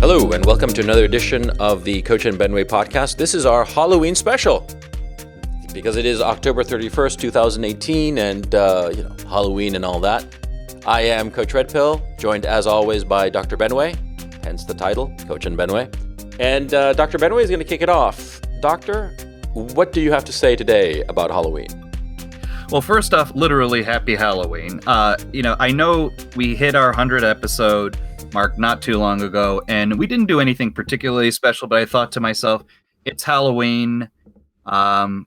Hello, and welcome to another edition of the Coach and Benway podcast. This is our Halloween special because it is October 31st, 2018, and, Halloween and all that. I am Coach Redpill, joined as always by Dr. Benway, hence the title, Coach and Benway. And Dr. Benway is going to kick it off. Doctor, what do you have to say today about Halloween? Well, first off, literally happy Halloween. I know we hit our 100th episode mark not too long ago, and we didn't do anything particularly special, but I thought to myself, it's Halloween.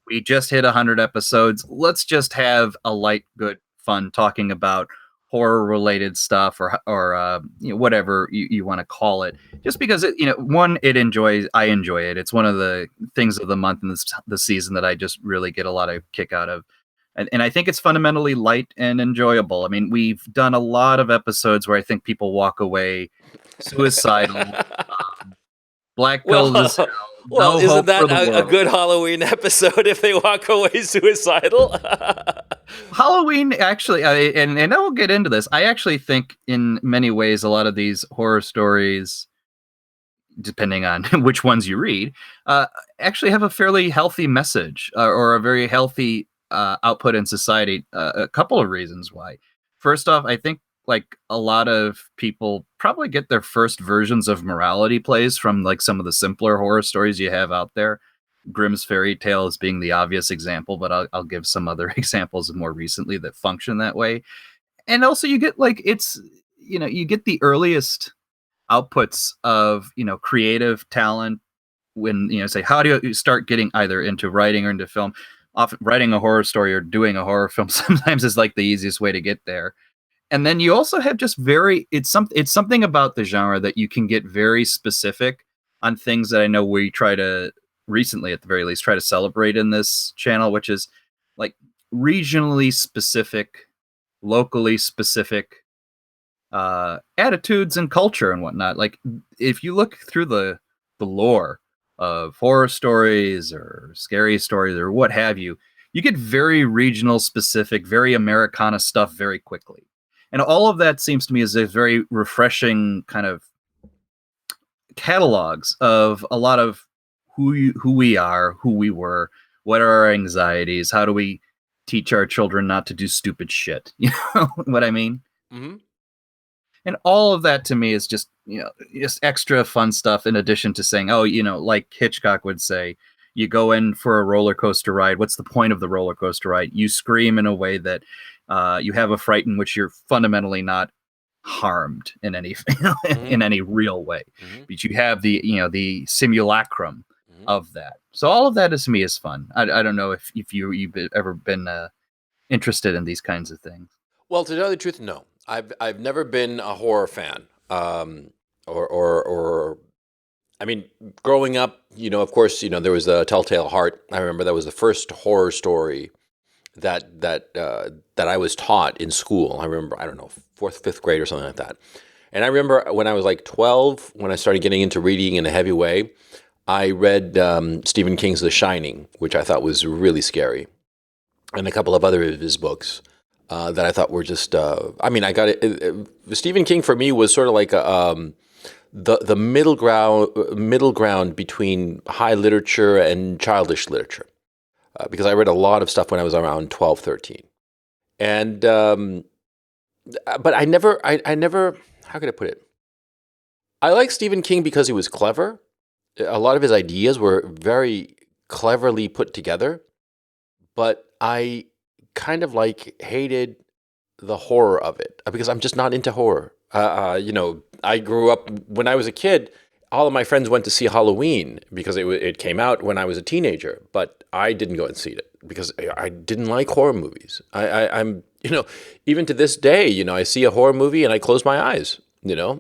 We just hit 100 episodes. Let's just have a light, good fun talking about horror-related stuff or whatever you want to call it. Just because I enjoy it. It's one of the things of the month and the season that I just really get a lot of kick out of. And I think it's fundamentally light and enjoyable. I mean, we've done a lot of episodes where I think people walk away suicidal, black pills. Well, isn't that a good Halloween episode if they walk away suicidal? Halloween, actually, and I will get into this. I actually think in many ways, a lot of these horror stories, depending on which ones you read, actually have a fairly healthy message or a very healthy output in society. A couple of reasons why. First off, I think like a lot of people probably get their first versions of morality plays from like some of the simpler horror stories you have out there. Grimm's fairy tales being the obvious example, but I'll give some other examples more recently that function that way. And also you get you get the earliest outputs of, creative talent when, say, how do you start getting either into writing or into film? Often writing a horror story or doing a horror film sometimes is like the easiest way to get there. And then you also have just it's something about the genre that you can get very specific on things that I know we try to recently, at the very least, try to celebrate in this channel, which is like regionally specific, locally specific attitudes and culture and whatnot. Like if you look through the lore of horror stories or scary stories or what have you, you get very regional specific, very Americana stuff very quickly. And all of that seems to me as a very refreshing kind of catalogs of a lot of who we are, who we were, what are our anxieties, how do we teach our children not to do stupid shit? You know what I mean? Mm-hmm. And all of that to me is just extra fun stuff in addition to saying, like Hitchcock would say, you go in for a roller coaster ride. What's the point of the roller coaster ride? You scream in a way that you have a fright in which you're fundamentally not harmed in any mm-hmm. in any real way. Mm-hmm. But you have the simulacrum mm-hmm. of that. So all of that to me is fun. I don't know if you've ever been interested in these kinds of things. Well, to tell the truth, no. I've never been a horror fan, or I mean, growing up, of course, there was a Telltale Heart. I remember that was the first horror story that I was taught in school. I remember, I don't know, 4th, 5th grade or something like that. And I remember when I was like 12, when I started getting into reading in a heavy way, I read Stephen King's The Shining, which I thought was really scary, and a couple of other of his books. That I thought were just, I got it. Stephen King for me was sort of like the middle ground between high literature and childish literature, because I read a lot of stuff when I was around 12, 13. And, but I never, how could I put it? I like Stephen King because he was clever. A lot of his ideas were very cleverly put together, but I kind of hated the horror of it because I'm just not into horror. I grew up when I was a kid. All of my friends went to see Halloween because it came out when I was a teenager, but I didn't go and see it because I didn't like horror movies. I'm even to this day, I see a horror movie and I close my eyes.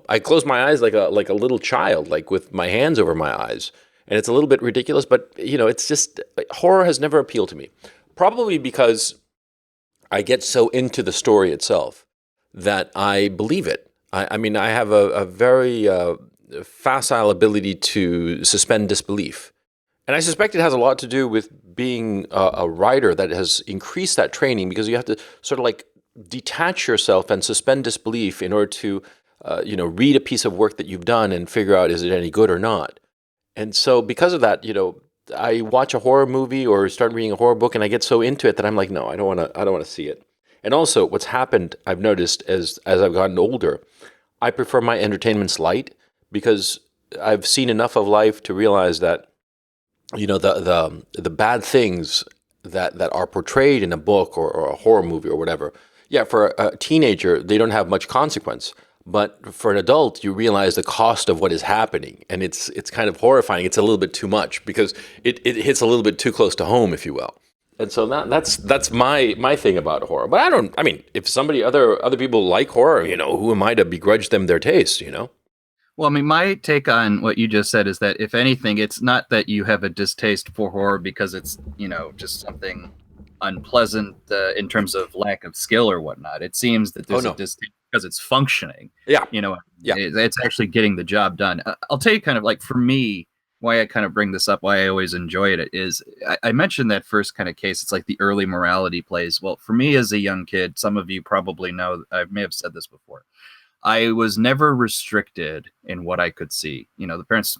I close my eyes like a little child, like with my hands over my eyes, and it's a little bit ridiculous. But it's just horror has never appealed to me, probably because I get so into the story itself that I believe it. I have a very facile ability to suspend disbelief. And I suspect it has a lot to do with being a writer that has increased that training because you have to sort of like detach yourself and suspend disbelief in order to, read a piece of work that you've done and figure out is it any good or not. And so because of that, I watch a horror movie or start reading a horror book and I get so into it that I'm like, no, I don't want to see it. And also what's happened, I've noticed as I've gotten older, I prefer my entertainments light because I've seen enough of life to realize that, the bad things that are portrayed in a book or a horror movie or whatever. Yeah, for a teenager, they don't have much consequence. But for an adult, you realize the cost of what is happening, and it's kind of horrifying. It's a little bit too much because it hits a little bit too close to home, if you will. And so that's my thing about horror. But I don't. I mean, if other people like horror, who am I to begrudge them their taste? Well, I mean, my take on what you just said is that if anything, it's not that you have a distaste for horror because it's, just something unpleasant in terms of lack of skill or whatnot. It seems that Oh there's a no. distaste because it's functioning. Yeah. You know, Yeah. it's actually getting the job done. I'll tell you kind of like for me, why I kind of bring this up, why I always enjoyed it is I mentioned that first kind of case. It's like the early morality plays. Well, for me as a young kid, some of you probably know, I may have said this before. I was never restricted in what I could see.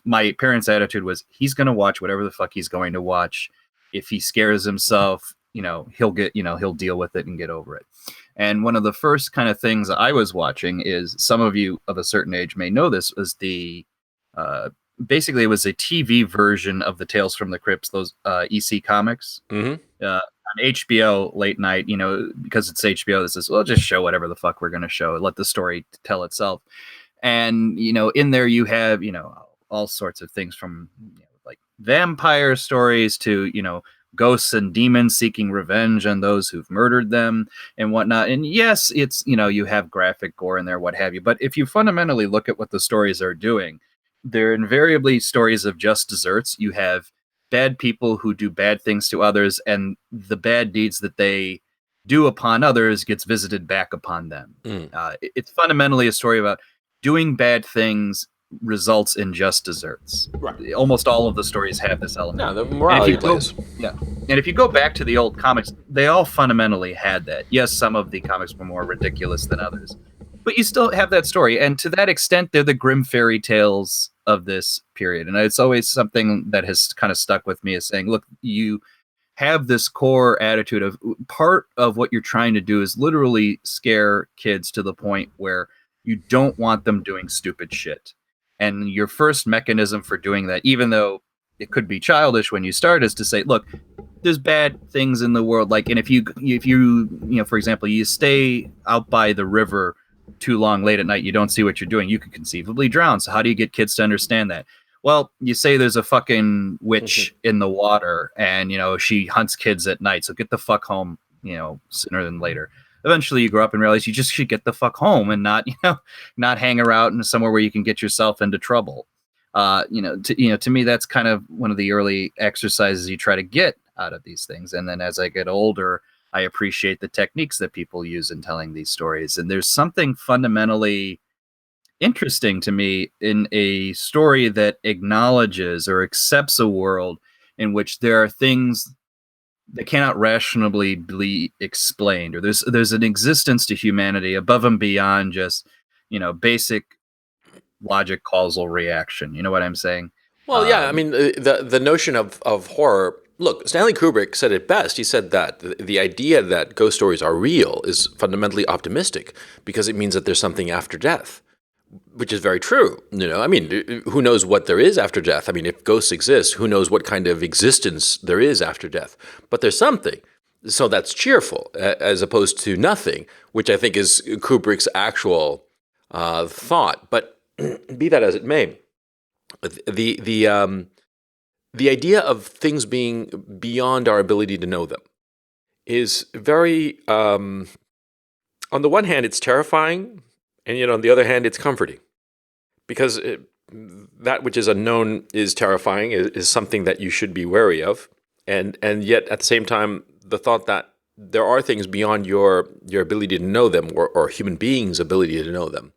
My parents' attitude was he's going to watch whatever the fuck he's going to watch. If he scares himself, he'll deal with it and get over it. And one of the first kind of things I was watching is some of you of a certain age may know this was uh, basically it was a TV version of the Tales from the Crypts, those EC comics. Mm-hmm. On HBO late night, because it's HBO, this is, well, just show whatever the fuck we're going to show. Let the story tell itself. And, in there you have, all sorts of things from like vampire stories to, ghosts and demons seeking revenge on those who've murdered them and whatnot. And yes, it's, you have graphic gore in there, what have you. But if you fundamentally look at what the stories are doing, they're invariably stories of just desserts. You have bad people who do bad things to others, and the bad deeds that they do upon others gets visited back upon them. Mm. It's fundamentally a story about doing bad things results in just desserts. Right. Almost all of the stories have this element. Yeah, the And if morality you go, plays. yeah, and if you go back to the old comics, they all fundamentally had that. Yes, some of the comics were more ridiculous than others, but you still have that story. And to that extent, they're the grim fairy tales of this period. And it's always something that has kind of stuck with me is saying, look, you have this core attitude of part of what you're trying to do is literally scare kids to the point where you don't want them doing stupid shit. And your first mechanism for doing that, even though it could be childish when you start, is to say, look, there's bad things in the world. Like, and if you, for example, you stay out by the river too long late at night, you don't see what you're doing, you could conceivably drown. So how do you get kids to understand that? Well, you say there's a fucking witch in the water and, she hunts kids at night. So get the fuck home, sooner than later. Eventually you grow up and realize you just should get the fuck home and not, not hang around in somewhere where you can get yourself into trouble. To me, that's kind of one of the early exercises you try to get out of these things. And then as I get older, I appreciate the techniques that people use in telling these stories. And there's something fundamentally interesting to me in a story that acknowledges or accepts a world in which there are things that cannot rationally be explained, or there's an existence to humanity above and beyond just basic logic causal reaction. You know what I'm saying? Well, yeah. I mean, the notion of horror. Look, Stanley Kubrick said it best. He said that the idea that ghost stories are real is fundamentally optimistic because it means that there's something after death, which is very true. I mean, who knows what there is after death? I mean, if ghosts exist, who knows what kind of existence there is after death? But there's something. So that's cheerful as opposed to nothing, which I think is Kubrick's actual thought. But be that as it may, the the the idea of things being beyond our ability to know them is very on the one hand it's terrifying, and yet on the other hand it's comforting because that which is unknown is terrifying, is something that you should be wary of, and yet at the same time the thought that there are things beyond your ability to know them, or human beings' ability to know them,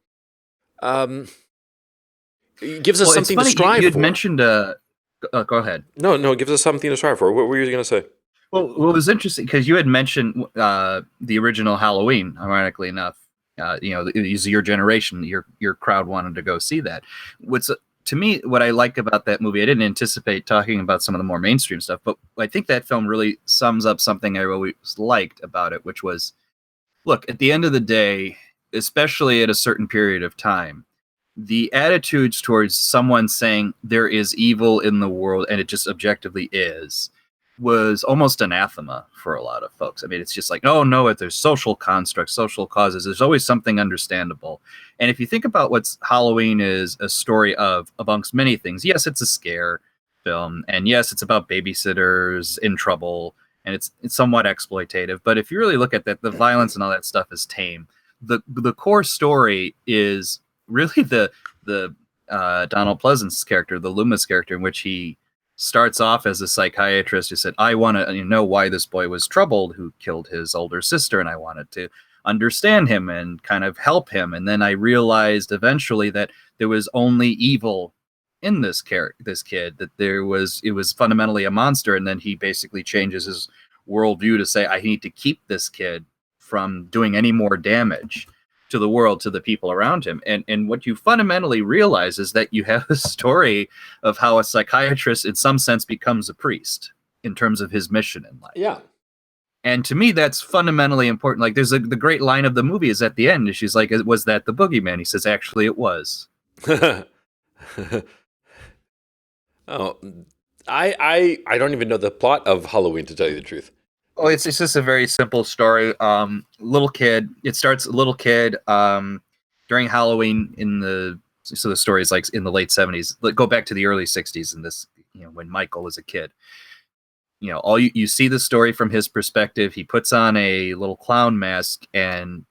it gives us Well, it's something to funny you strive had for. mentioned Go ahead. No, no, it gives us something to strive for. What were you going to say? Well, what was interesting because you had mentioned the original Halloween. Ironically enough, it was your generation, your crowd wanted to go see that. What's To me, what I like about that movie, I didn't anticipate talking about some of the more mainstream stuff, but I think that film really sums up something I always liked about it, which was, look, at the end of the day, especially at a certain period of time, the attitudes towards someone saying there is evil in the world and it just objectively is was almost anathema for a lot of folks. I mean, it's just like, oh no, if there's social constructs, social causes, there's always something understandable. And if you think about what's Halloween is a story of, amongst many things, yes, it's a scare film, and yes, it's about babysitters in trouble, and it's somewhat exploitative. But if you really look at that, the violence and all that stuff is tame. The core story is really the Donald Pleasance character, the Loomis character, in which he starts off as a psychiatrist who said, I want to know why this boy was troubled, who killed his older sister, and I wanted to understand him and kind of help him. And then I realized eventually that there was only evil in this kid, that it was fundamentally a monster. And then he basically changes his worldview to say, I need to keep this kid from doing any more damage to the world, to the people around him. And what you fundamentally realize is that you have a story of how a psychiatrist in some sense becomes a priest in terms of his mission in life. Yeah. And to me, that's fundamentally important. Like the great line of the movie is at the end. She's like, was that the boogeyman? He says, actually, it was. Oh, I don't even know the plot of Halloween, to tell you the truth. Oh, it's just a very simple story. Little kid. It starts a little kid during Halloween so the story is like in the late 70s. Go back to the early 60s in this, when Michael was a kid. All you see the story from his perspective. He puts on a little clown mask and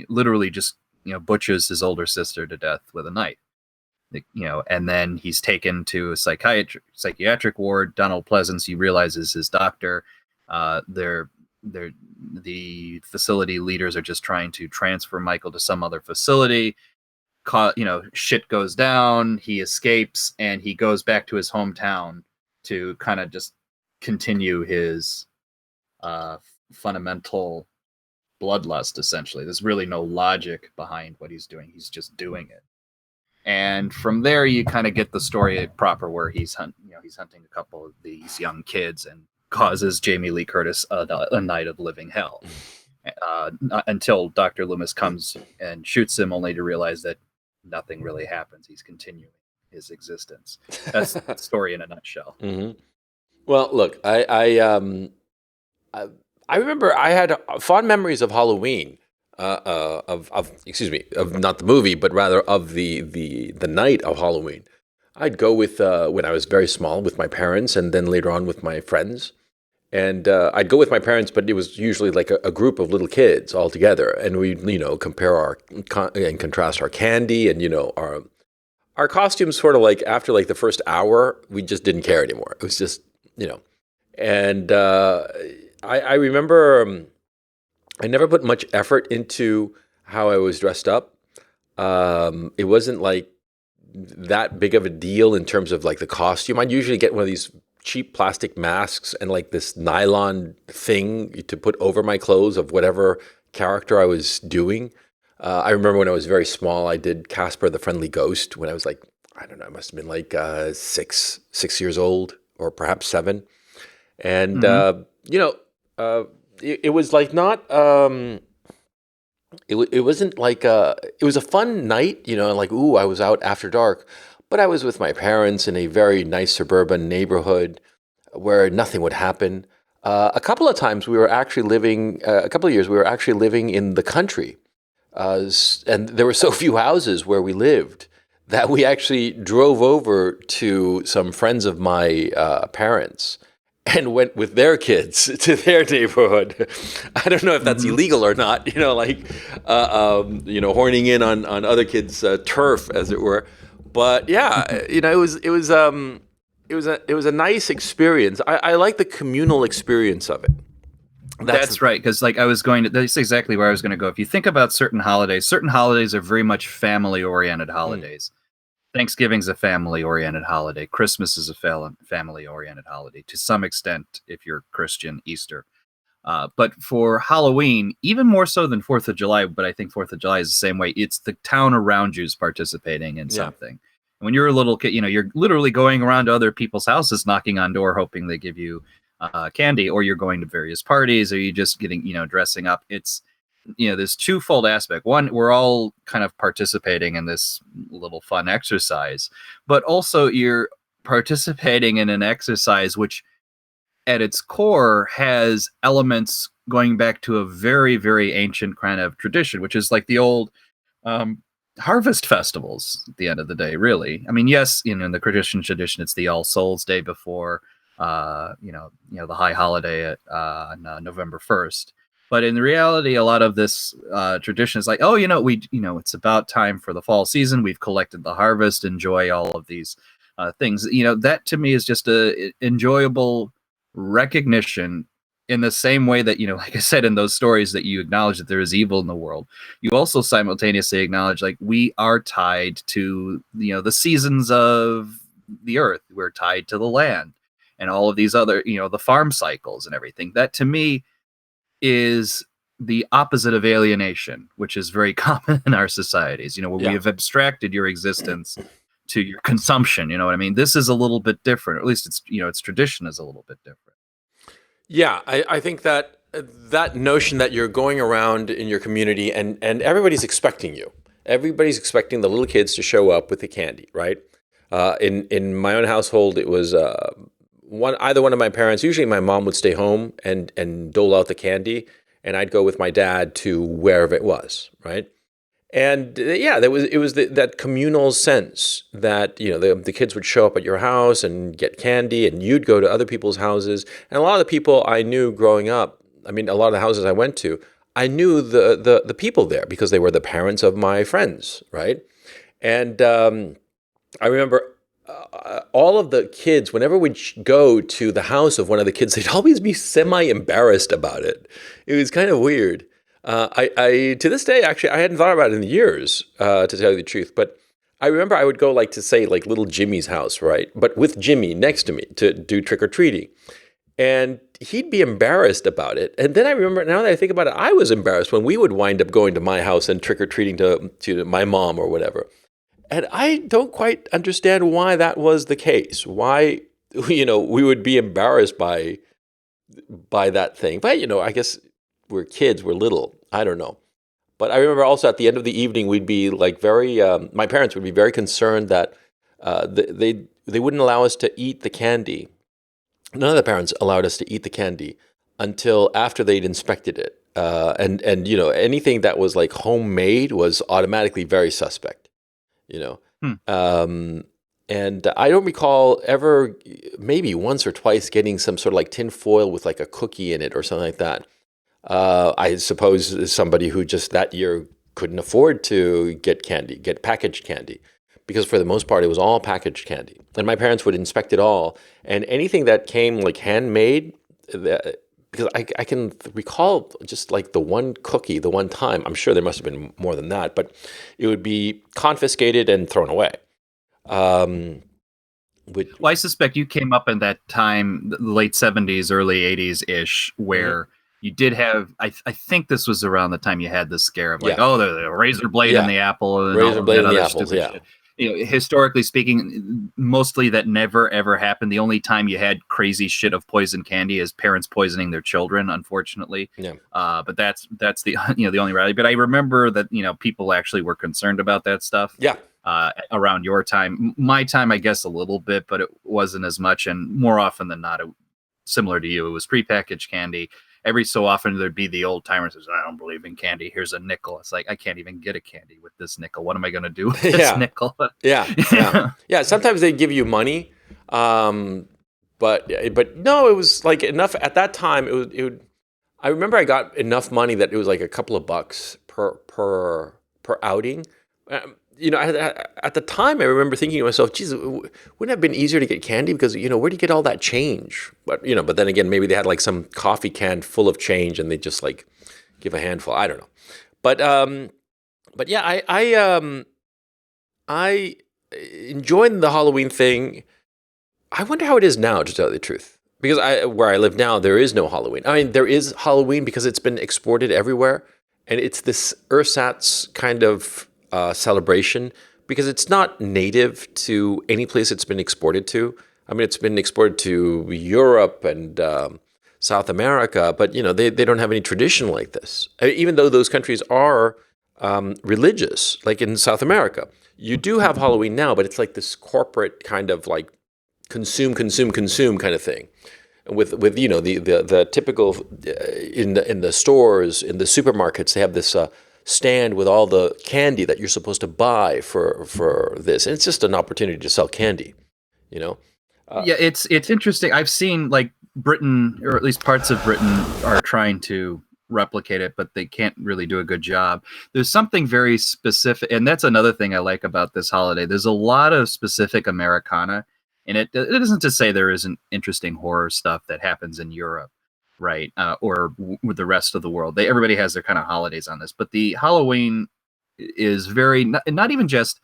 literally just butchers his older sister to death with a knife. And then he's taken to a psychiatric ward. Donald Pleasance, he realizes his doctor. The facility leaders are just trying to transfer Michael to some other facility. Shit goes down. He escapes and he goes back to his hometown to kind of just continue his fundamental bloodlust. Essentially, there's really no logic behind what he's doing. He's just doing it. And from there, you kind of get the story proper, where he's hunting a couple of these young kids and causes Jamie Lee Curtis a night of living hell, until Dr. Loomis comes and shoots him, only to realize that nothing really happens. He's continuing his existence. That's the story in a nutshell. Mm-hmm. Well, look, I remember I had fond memories of Halloween. Of not the movie, but rather of the night of Halloween. I'd go with when I was very small with my parents, and then later on with my friends. And I'd go with my parents, but it was usually like a group of little kids all together, and we compare and contrast our candy and our costumes. Sort of like after like the first hour, we just didn't care anymore. It was just and I remember. I never put much effort into how I was dressed up. It wasn't like that big of a deal in terms of like the costume. I'd usually get one of these cheap plastic masks and like this nylon thing to put over my clothes of whatever character I was doing. I remember when I was very small, I did Casper the Friendly Ghost when I was like, I don't know, I must have been like 6 years old, or perhaps 7. And, it was like not it wasn't like it was a fun night, like, ooh, I was out after dark, but I was with my parents in a very nice suburban neighborhood where nothing would happen. A couple of times we were actually living a couple of years we were actually living in the country, and there were so few houses where we lived that we actually drove over to some friends of my parents and went with their kids to their neighborhood. I don't know if that's illegal or not, horning in on other kids' turf, as it were. But yeah, it was a nice experience. I like the communal experience of it. That's right, because that's exactly where I was going to go. If you think about certain holidays are very much family-oriented holidays. Thanksgiving's a family-oriented holiday. Christmas is a family-oriented holiday to some extent if you're Christian. Easter. But for Halloween, even more so than 4th of July, but I think 4th of July is the same way. It's the town around you's participating in Yeah. something. When you're a little kid, you're literally going around to other people's houses, knocking on door, hoping they give you candy, or you're going to various parties, or you just getting, dressing up. It's, this twofold aspect. One, we're all kind of participating in this little fun exercise, but also you're participating in an exercise which at its core has elements going back to a very, very ancient kind of tradition, which is like the old um, harvest festivals at the end of the day, really. I mean, yes, in the Christian tradition, it's the All Souls Day before, the high holiday at on November 1st. But in reality, a lot of this tradition is like, oh, it's about time for the fall season. We've collected the harvest, enjoy all of these things. That to me is just a enjoyable recognition in the same way that, like I said, in those stories that you acknowledge that there is evil in the world, you also simultaneously acknowledge like we are tied to, the seasons of the earth. We're tied to the land and all of these other, the farm cycles and everything. That to me is the opposite of alienation, which is very common in our societies, where we Yeah. have abstracted your existence to your consumption. You know what I mean? This is a little bit different, or at least it's, its tradition is a little bit different. Yeah, I think that that notion that you're going around in your community and everybody's expecting you. Everybody's expecting the little kids to show up with the candy, right? In my own household, it was either one of my parents. Usually, my mom would stay home and dole out the candy, and I'd go with my dad to wherever it was, right? And yeah, it was that communal sense that the kids would show up at your house and get candy, and you'd go to other people's houses. And a lot of the people I knew growing up, I mean, a lot of the houses I went to, I knew the people there because they were the parents of my friends, right? And I remember all of the kids, whenever we'd go to the house of one of the kids, they'd always be semi-embarrassed about it. It was kind of weird. I to this day, actually, I hadn't thought about it in years, to tell you the truth. But I remember I would go to say little Jimmy's house, right? But with Jimmy next to me to do trick or treating, and he'd be embarrassed about it. And then I remember, now that I think about it, I was embarrassed when we would wind up going to my house and trick or treating to my mom or whatever. And I don't quite understand why that was the case. Why we would be embarrassed by that thing. But I guess we're kids, we're little. I don't know. But I remember also at the end of the evening, we'd be very. My parents would be very concerned that they wouldn't allow us to eat the candy. None of the parents allowed us to eat the candy until after they'd inspected it. And anything that was homemade was automatically very suspect. You know. Hmm. And I don't recall ever, maybe once or twice, getting some sort of tin foil with a cookie in it or something like that. I suppose somebody who just that year couldn't afford to get packaged candy, because for the most part it was all packaged candy. And my parents would inspect it all, and anything that came handmade, because I can recall just the one cookie, the one time, I'm sure there must have been more than that, but it would be confiscated and thrown away. Well, I suspect you came up in that time, the late 70s, early 80s ish, where you did have, I think this was around the time you had the scare of the razor blade in the apple and razor blade in the apples, apples, yeah. Shit. Historically speaking, mostly that never ever happened. The only time you had crazy shit of poison candy is parents poisoning their children, unfortunately. Yeah. But that's the the only rally. But I remember that people actually were concerned about that stuff. Yeah. Around your time, my time, I guess a little bit, but it wasn't as much. And more often than not, similar to you, it was prepackaged candy. Every so often there'd be the old timer says, I don't believe in candy. Here's a nickel. It's I can't even get a candy with this nickel. What am I going to do with this nickel? Yeah. Sometimes they give you money. But no, it was enough at that time. It would, I remember I got enough money that it was a couple of bucks per outing. At the time, I remember thinking to myself, geez, wouldn't it have been easier to get candy? Because, where do you get all that change? But then again, maybe they had some coffee can full of change and they just give a handful. I don't know. But yeah, enjoying the Halloween thing. I wonder how it is now, to tell you the truth. Because where I live now, there is no Halloween. I mean, there is Halloween because it's been exported everywhere, and it's this ersatz kind of celebration because it's not native to any place it's been exported to. I mean, it's been exported to Europe and South America, but they don't have any tradition like this. I mean, even though those countries are religious, like in South America, you do have Halloween now, but it's like this corporate kind of like consume, consume, consume kind of thing. With the typical in the stores, in the supermarkets, they have this stand with all the candy that you're supposed to buy for this, and it's just an opportunity to sell candy, you know. Yeah, it's interesting. I've seen like Britain, or at least parts of Britain, are trying to replicate it, but they can't really do a good job. There's something very specific, and that's another thing I like about this holiday. There's a lot of specific Americana, and it isn't to say there isn't interesting horror stuff that happens in Europe, right, or with the rest of the world. Everybody has their kind of holidays on this, but the Halloween is very not even just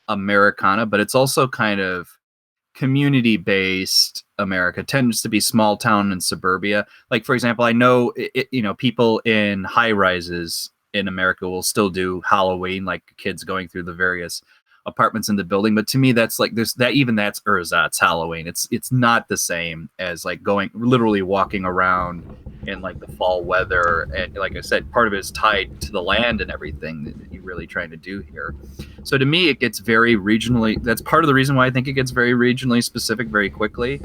Americana, but it's also kind of community-based America. Tends to be small town and suburbia. Like, for example, I know people in high rises in America will still do Halloween, like kids going through the various apartments in the building. But to me, that's like that's ersatz Halloween. It's not the same as like going literally walking around in like the fall weather. And like I said, part of it is tied to the land and everything that you're really trying to do here. So to me, it gets very regionally. That's part of the reason why I think it gets very regionally specific very quickly.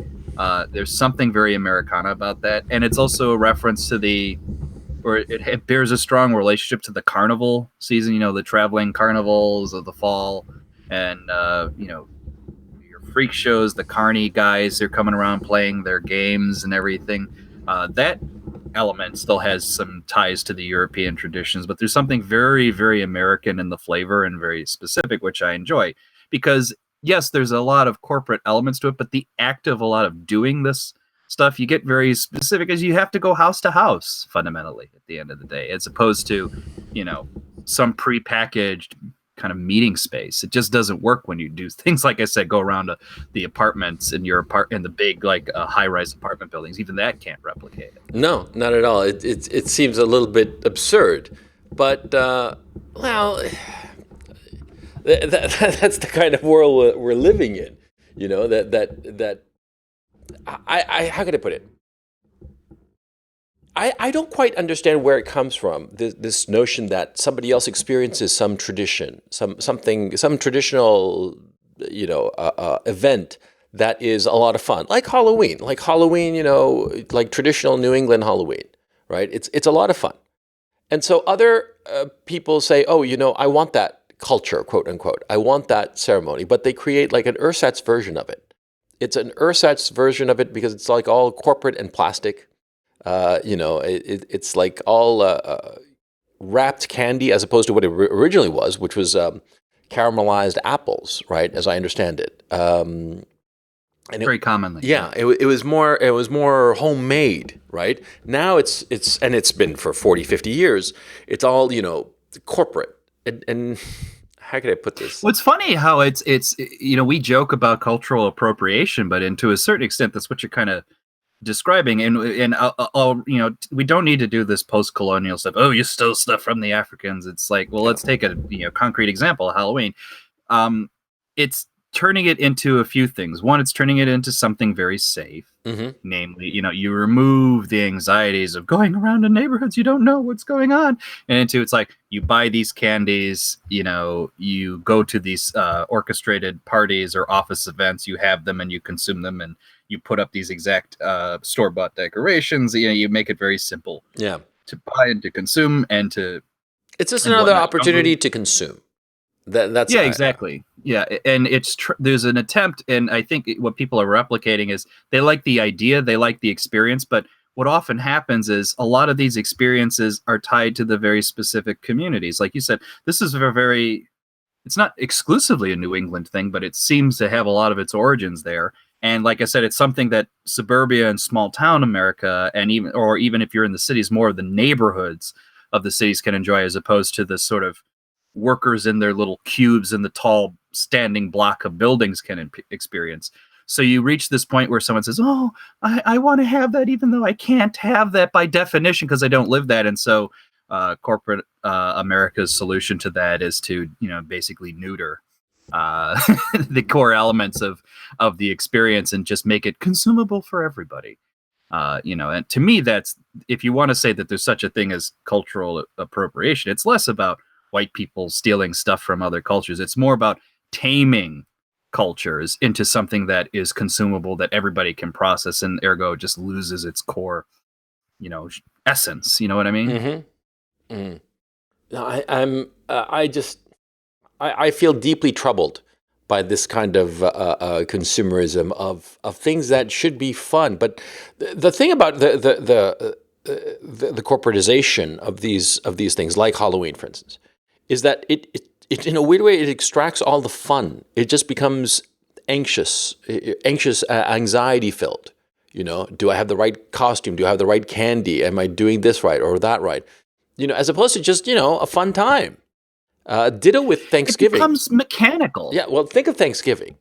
There's something very Americana about that, and it's also a reference to it bears a strong relationship to the carnival season. The traveling carnivals of the fall, and your freak shows, the carny guys. They're coming around playing their games and everything. That element still has some ties to the European traditions, but there's something very, very American in the flavor and very specific, which I enjoy. Because yes, there's a lot of corporate elements to it, but the act of a lot of doing this stuff, you get very specific, as you have to go house to house fundamentally at the end of the day, as opposed to some prepackaged kind of meeting space. It just doesn't work when you do things like I said, go around the apartments in in the big like high-rise apartment buildings. Even that can't replicate it. No, not at all. It seems a little bit absurd, but well, that's the kind of world we're living in. That I how could I put it? I don't quite understand where it comes from. This notion that somebody else experiences some tradition, some traditional, event that is a lot of fun, like Halloween, like traditional New England Halloween, right? It's a lot of fun, and so other people say, oh, I want that culture, quote unquote, I want that ceremony, but they create like an ersatz version of it. It's an ersatz version of it because it's like all corporate and plastic. It's like all wrapped candy as opposed to what it originally was, which was caramelized apples, right? As I understand it. And very commonly. Yeah, it was more homemade, right? Now it's and it's been for 40, 50 years. It's all, corporate. And how could I put this? Well, it's funny how it's we joke about cultural appropriation, but to a certain extent, that's what you're kind of describing. And I'll we don't need to do this post-colonial stuff. Oh, you stole stuff from the Africans. It's like, well, let's take a concrete example of Halloween. It's turning it into a few things. One, it's turning it into something very safe. Mm-hmm. Namely, you remove the anxieties of going around in neighborhoods you don't know what's going on, and into it's like you buy these candies, you go to these orchestrated parties or office events, you have them and you consume them, and you put up these exact store-bought decorations. You make it very simple, to buy and to consume and to. It's just another opportunity to consume. That's exactly. Yeah, and there's an attempt, and I think what people are replicating is they like the idea, they like the experience, but what often happens is a lot of these experiences are tied to the very specific communities. Like you said, this is it's not exclusively a New England thing, but it seems to have a lot of its origins there. And like I said, it's something that suburbia and small town America, and even if you're in the cities, more of the neighborhoods of the cities can enjoy, as opposed to the sort of workers in their little cubes in the tall standing block of buildings can experience. So you reach this point where someone says, "Oh, I want to have that, even though I can't have that by definition because I don't live that." And so, corporate America's solution to that is to, basically neuter the core elements of the experience and just make it consumable for everybody. And to me, that's, if you want to say that there's such a thing as cultural appropriation, it's less about white people stealing stuff from other cultures. It's more about taming cultures into something that is consumable that everybody can process, and ergo just loses its core, essence. You know what I mean? Mm-hmm. Mm. No, I feel deeply troubled by this kind of consumerism of things that should be fun. But the thing about the corporatization of these things, like Halloween, for instance, is that it in a weird way it extracts all the fun. It just becomes anxiety filled. Do I have the right costume? Do I have the right candy? Am I doing this right or that right? As opposed to just a fun time. Ditto with It Thanksgiving. becomes mechanical. Yeah, well, think of Thanksgiving.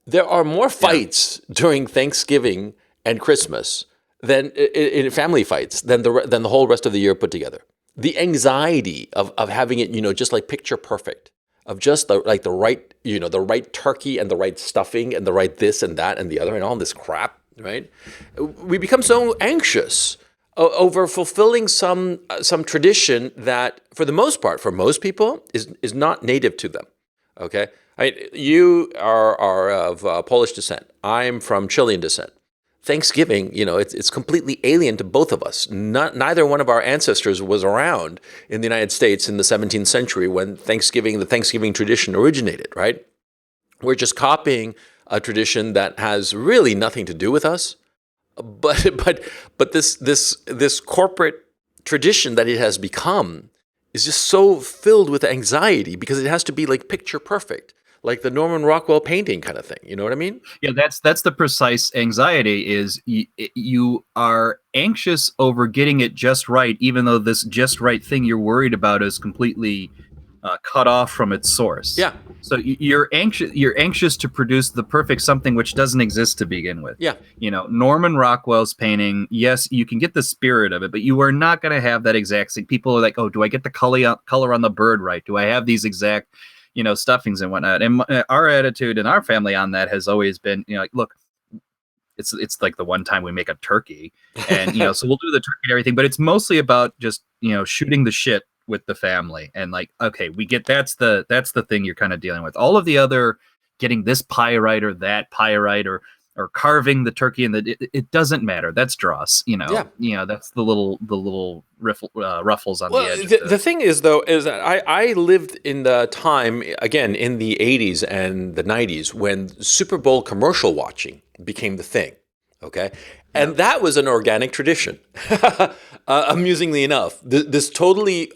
There are more fights during Thanksgiving and Christmas than in family fights than the whole rest of the year put together. The anxiety of having it, just like picture perfect, of just the right, the right turkey and the right stuffing and the right this and that and the other and all this crap, right? We become so anxious over fulfilling some tradition that, for the most part, for most people, is not native to them. Okay, you are of Polish descent. I'm from Chilean descent. Thanksgiving, it's completely alien to both of us. Neither one of our ancestors was around in the United States in the 17th century when the Thanksgiving tradition originated. Right? We're just copying a tradition that has really nothing to do with us. But this corporate tradition that it has become is just so filled with anxiety because it has to be like picture perfect, like the Norman Rockwell painting kind of thing. You know what I mean? Yeah, that's the precise anxiety. Is you are anxious over getting it just right, even though this just right thing you're worried about is completely cut off from its source. Yeah. So you're anxious to produce the perfect something which doesn't exist to begin with. Yeah. Norman Rockwell's painting, yes, you can get the spirit of it, but you are not going to have that exact thing. People are like, "Oh, do I get the color on the bird right? Do I have these exact, stuffings and whatnot?" And our attitude in our family on that has always been, look, it's like the one time we make a turkey, and so we'll do the turkey and everything, but it's mostly about just shooting the shit with the family, and like, okay, we get that's the thing you're kind of dealing with. All of the other, getting this pie right or that pie right, or carving the turkey, and it doesn't matter. That's dross. Yeah. That's the little ruffles on the edge. The thing is, though, is that I lived in the time, again, in the 80s and the 90s when Super Bowl commercial watching became the thing. Okay. And that was an organic tradition. Amusingly enough, this totally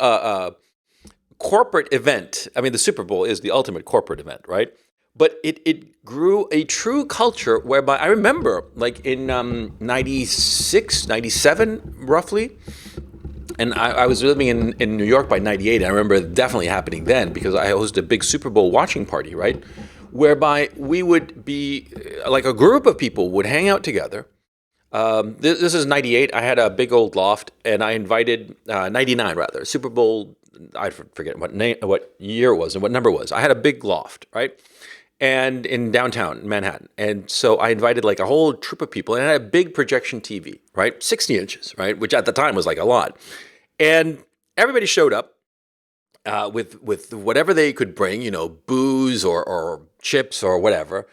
corporate event. I mean, the Super Bowl is the ultimate corporate event, right? But it grew a true culture whereby I remember, like in 96, 97, roughly. And I was living in New York by 98. I remember it definitely happening then because I hosted a big Super Bowl watching party, right? Whereby we would be, like, a group of people would hang out together. This is 98. I had a big old loft, and I invited 99 rather Super Bowl. I forget what year it was and what number it was. I had a big loft, right, and in downtown Manhattan, and so I invited like a whole troop of people, and I had a big projection TV, right, 60 inches, right, which at the time was like a lot, and everybody showed up. With whatever they could bring, booze or chips or whatever.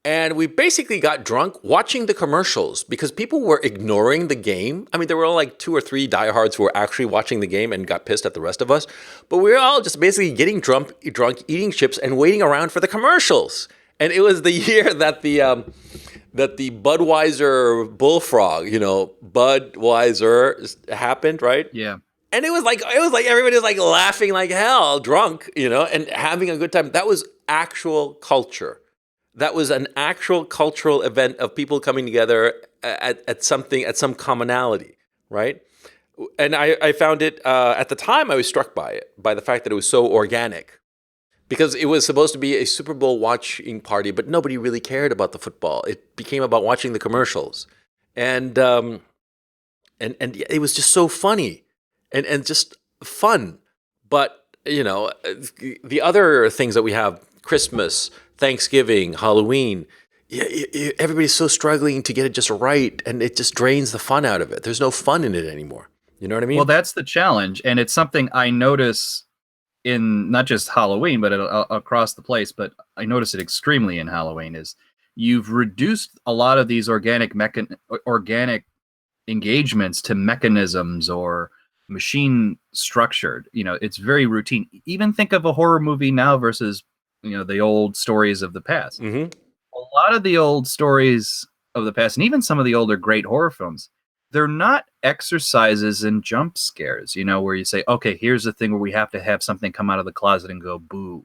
And we basically got drunk watching the commercials because people were ignoring the game. I mean, there were like 2 or 3 diehards who were actually watching the game and got pissed at the rest of us. But we were all just basically getting drunk, eating chips, and waiting around for the commercials. And it was the year that the Budweiser bullfrog, Budweiser happened, right? Yeah. And it was like everybody was like laughing like hell, drunk, and having a good time. That was actual culture. That was an actual cultural event of people coming together at some commonality, right? And I found it, at the time I was struck by it, by the fact that it was so organic. because it was supposed to be a Super Bowl watching party, but nobody really cared about the football. It became about watching the commercials, and and it was just so funny, and just fun. But the other things that we have: Christmas, Thanksgiving, Halloween. Yeah, everybody's so struggling to get it just right, and it just drains the fun out of it. There's no fun in it anymore. You know what I Well, mean? that's the challenge, and it's something I notice in not just Halloween, but across the place. But I notice it extremely in Halloween. Is you've reduced a lot of these organic engagements to mechanisms or machine structured. It's very routine. Even think of a horror movie now versus the old stories of the past. Mm-hmm. A lot of the old stories of the past, and even some of the older great horror films, they're not exercises in jump scares, where you say, okay, here's the thing where we have to have something come out of the closet and go boo.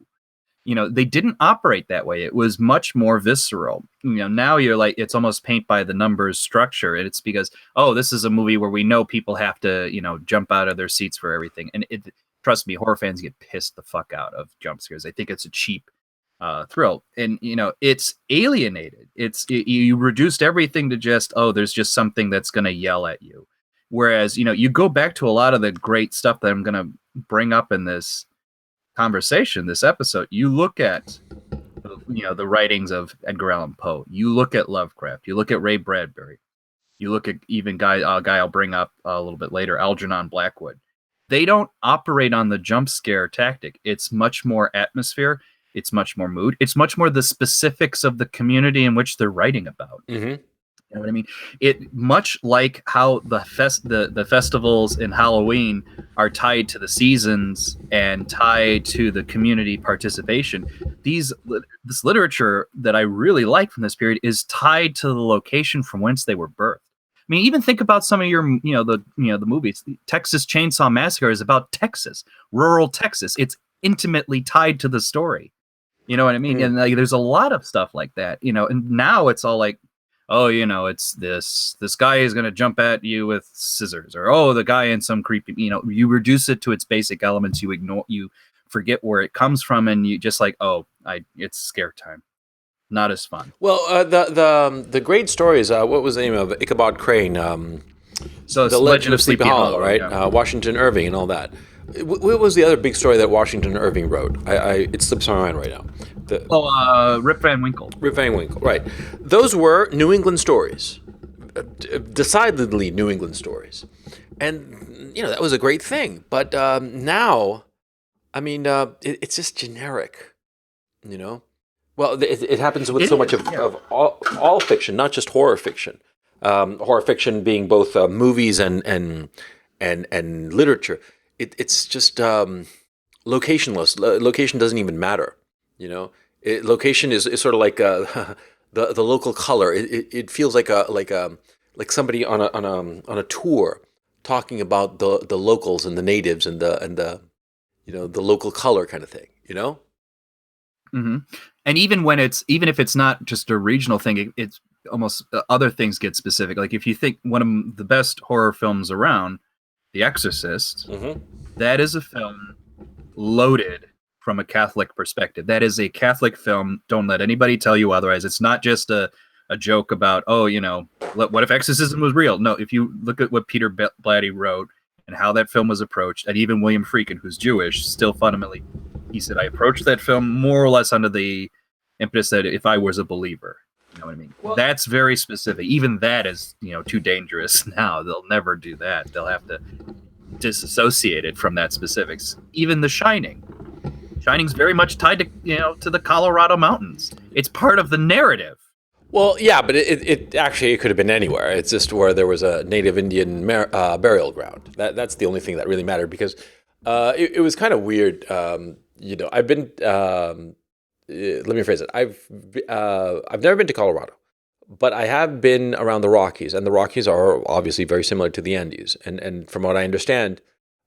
They didn't operate that way. It was much more visceral. Now you're like, it's almost paint by the numbers structure. And it's because, oh, this is a movie where we know people have to, jump out of their seats for everything. And trust me, horror fans get pissed the fuck out of jump scares. They think it's a cheap thrill. And, it's alienated. You reduced everything to just, oh, there's just something that's going to yell at you. Whereas, you go back to a lot of the great stuff that I'm going to bring up in this conversation, this episode. You look at the writings of Edgar Allan Poe, you look at Lovecraft, you look at Ray Bradbury, you look at even guy I'll bring up a little bit later, Algernon Blackwood. They don't operate on the jump scare tactic. It's much more atmosphere, it's much more mood, it's much more the specifics of the community in which they're writing about. Mm-hmm. You know what I mean? It much like how the festivals in Halloween are tied to the seasons and tied to the community participation. This literature that I really like from this period is tied to the location from whence they were birthed. I mean, even think about some of your, the movies. Texas Chainsaw Massacre is about Texas, rural Texas. It's intimately tied to the story. You know what I mean? Mm. And there's a lot of stuff like that. And now it's all like, oh, it's this guy is going to jump at you with scissors, or, oh, the guy in some creepy, you reduce it to its basic elements. You forget where it comes from. And you just like, oh, it's scare time. Not as fun. Well, the great stories. What was the name of it? Ichabod Crane? So The Legend of Sleepy Hollow, right? Yeah. Washington Irving and all that. What was the other big story that Washington Irving wrote? It slips my mind right now. Rip Van Winkle. Rip Van Winkle, right? Those were New England stories, decidedly New England stories, and that was a great thing. But now, I mean, it's just generic, you know. Well, it happens with so much of all fiction, not just horror fiction. Horror fiction being both movies and literature. It's just locationless. Location doesn't even matter. Location is sort of like the local color. It feels like like somebody on a tour talking about the locals and the natives and the the local color kind of thing. Mm-hmm. And even if it's not just a regional thing, it's almost other things get specific. Like if you think one of the best horror films around, The Exorcist, Mm-hmm. that is a film loaded from a Catholic perspective. That is a Catholic film. Don't let anybody tell you otherwise. It's not just a joke about, what if exorcism was real? No, if you look at what Peter Blatty wrote and how that film was approached, and even William Friedkin, who's Jewish, still fundamentally, he said, I approached that film more or less under the impetus that if I was a believer. You know what I mean? Well, that's very specific. Even that is, too dangerous now. They'll never do that. They'll have to disassociate it from that specifics. Even The Shining. Shining's very much tied to the Colorado mountains. It's part of the narrative. Well, yeah, but it actually could have been anywhere. It's just where there was a Native Indian burial ground. That's the only thing that really mattered, because it was kind of weird. I've been. Let me phrase it. I've never been to Colorado, but I have been around the Rockies, and the Rockies are obviously very similar to the Andes. And from what I understand,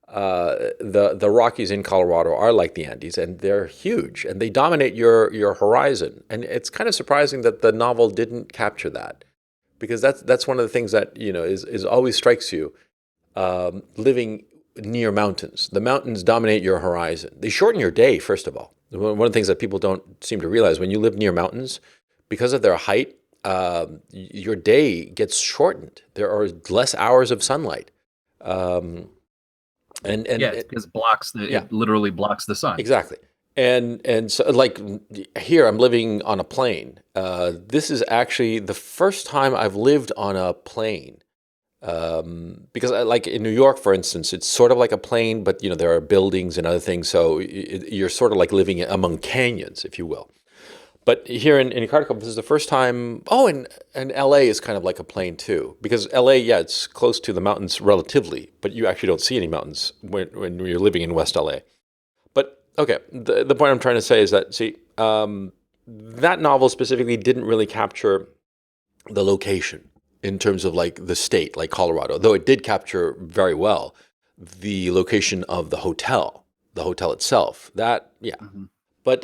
the Rockies in Colorado are like the Andes, and they're huge, and they dominate your horizon. And it's kind of surprising that the novel didn't capture that, because that's one of the things that is always strikes you, living near mountains. The mountains dominate your horizon. They shorten your day, first of all. One of the things that people don't seem to realize when you live near mountains, because of their height, your day gets shortened. There are less hours of sunlight. Um, Yeah, it's because yeah, it literally blocks the sun. exactly. And so like here, I'm living on a plane. This is actually the first time I've lived on a plane. Because like in New York, for instance, it's sort of like a plane, but there are buildings and other things, so you're sort of like living among canyons, if you will. But here in Cardiff, this is the first time. Oh, and LA is kind of like a plane too, because LA, yeah, it's close to the mountains relatively, but you actually don't see any mountains when you're living in West LA. But okay, the point I'm trying to say is that see, that novel specifically didn't really capture the location in terms of like the state, like Colorado, though it did capture very well the location of the hotel itself. That, yeah. Mhm. But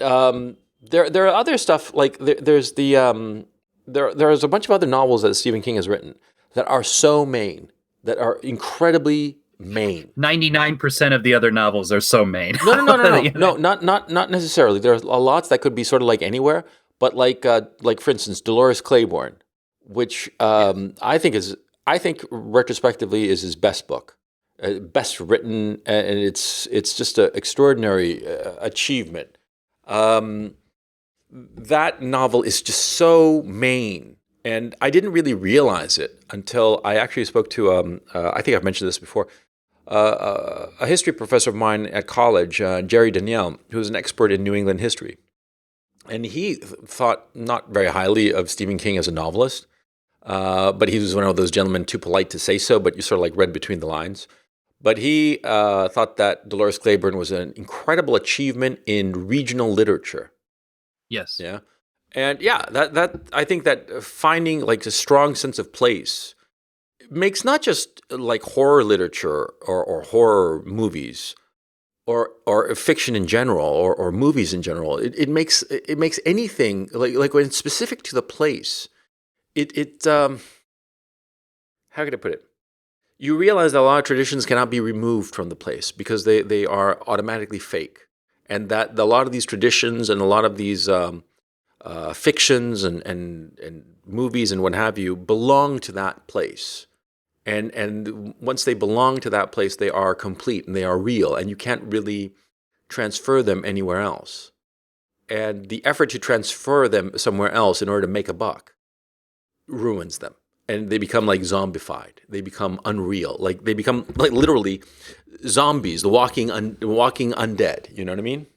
there are other stuff like there's a bunch of other novels that Stephen King has written that are so Maine, that are incredibly Maine. 99% of the other novels are so Maine. No, no, no, no, no, You know? no, not necessarily. There are lots that could be sort of like anywhere, but like for instance, Dolores Claiborne, which Yes. I think retrospectively is his best book, best written, and it's just an extraordinary achievement. Um, that novel is just so Maine, and I didn't really realize it until I actually spoke to I think I've mentioned this before, a history professor of mine at college, Jerry Danielle, who is an expert in New England history. And he thought not very highly of Stephen King as a novelist, but he was one of those gentlemen too polite to say so, but you sort of like read between the lines. But he thought that Dolores Claiborne was an incredible achievement in regional literature. Yes. Yeah. And yeah, that I think that finding like a strong sense of place makes not just like horror literature or horror movies or fiction in general or movies in general. It makes anything like when it's specific to the place. It how could I put it? You realize that a lot of traditions cannot be removed from the place because they are automatically fake, and that a lot of these traditions and a lot of these fictions and movies and what have you belong to that place. And once they belong to that place, they are complete and they are real, and you can't really transfer them anywhere else. And the effort to transfer them somewhere else in order to make a buck ruins them. And they become like zombified. They become unreal. Like they become like literally zombies, the walking undead. You know what I mean?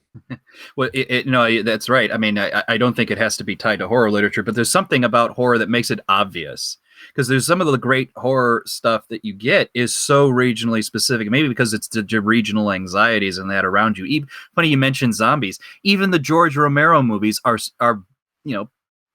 Well, no, that's right. I mean, I don't think it has to be tied to horror literature, but there's something about horror that makes it obvious. Because there's some of the great horror stuff that you get is so regionally specific, maybe because it's the regional anxieties and that around you. Even, funny you mentioned zombies. Even the George Romero movies are you know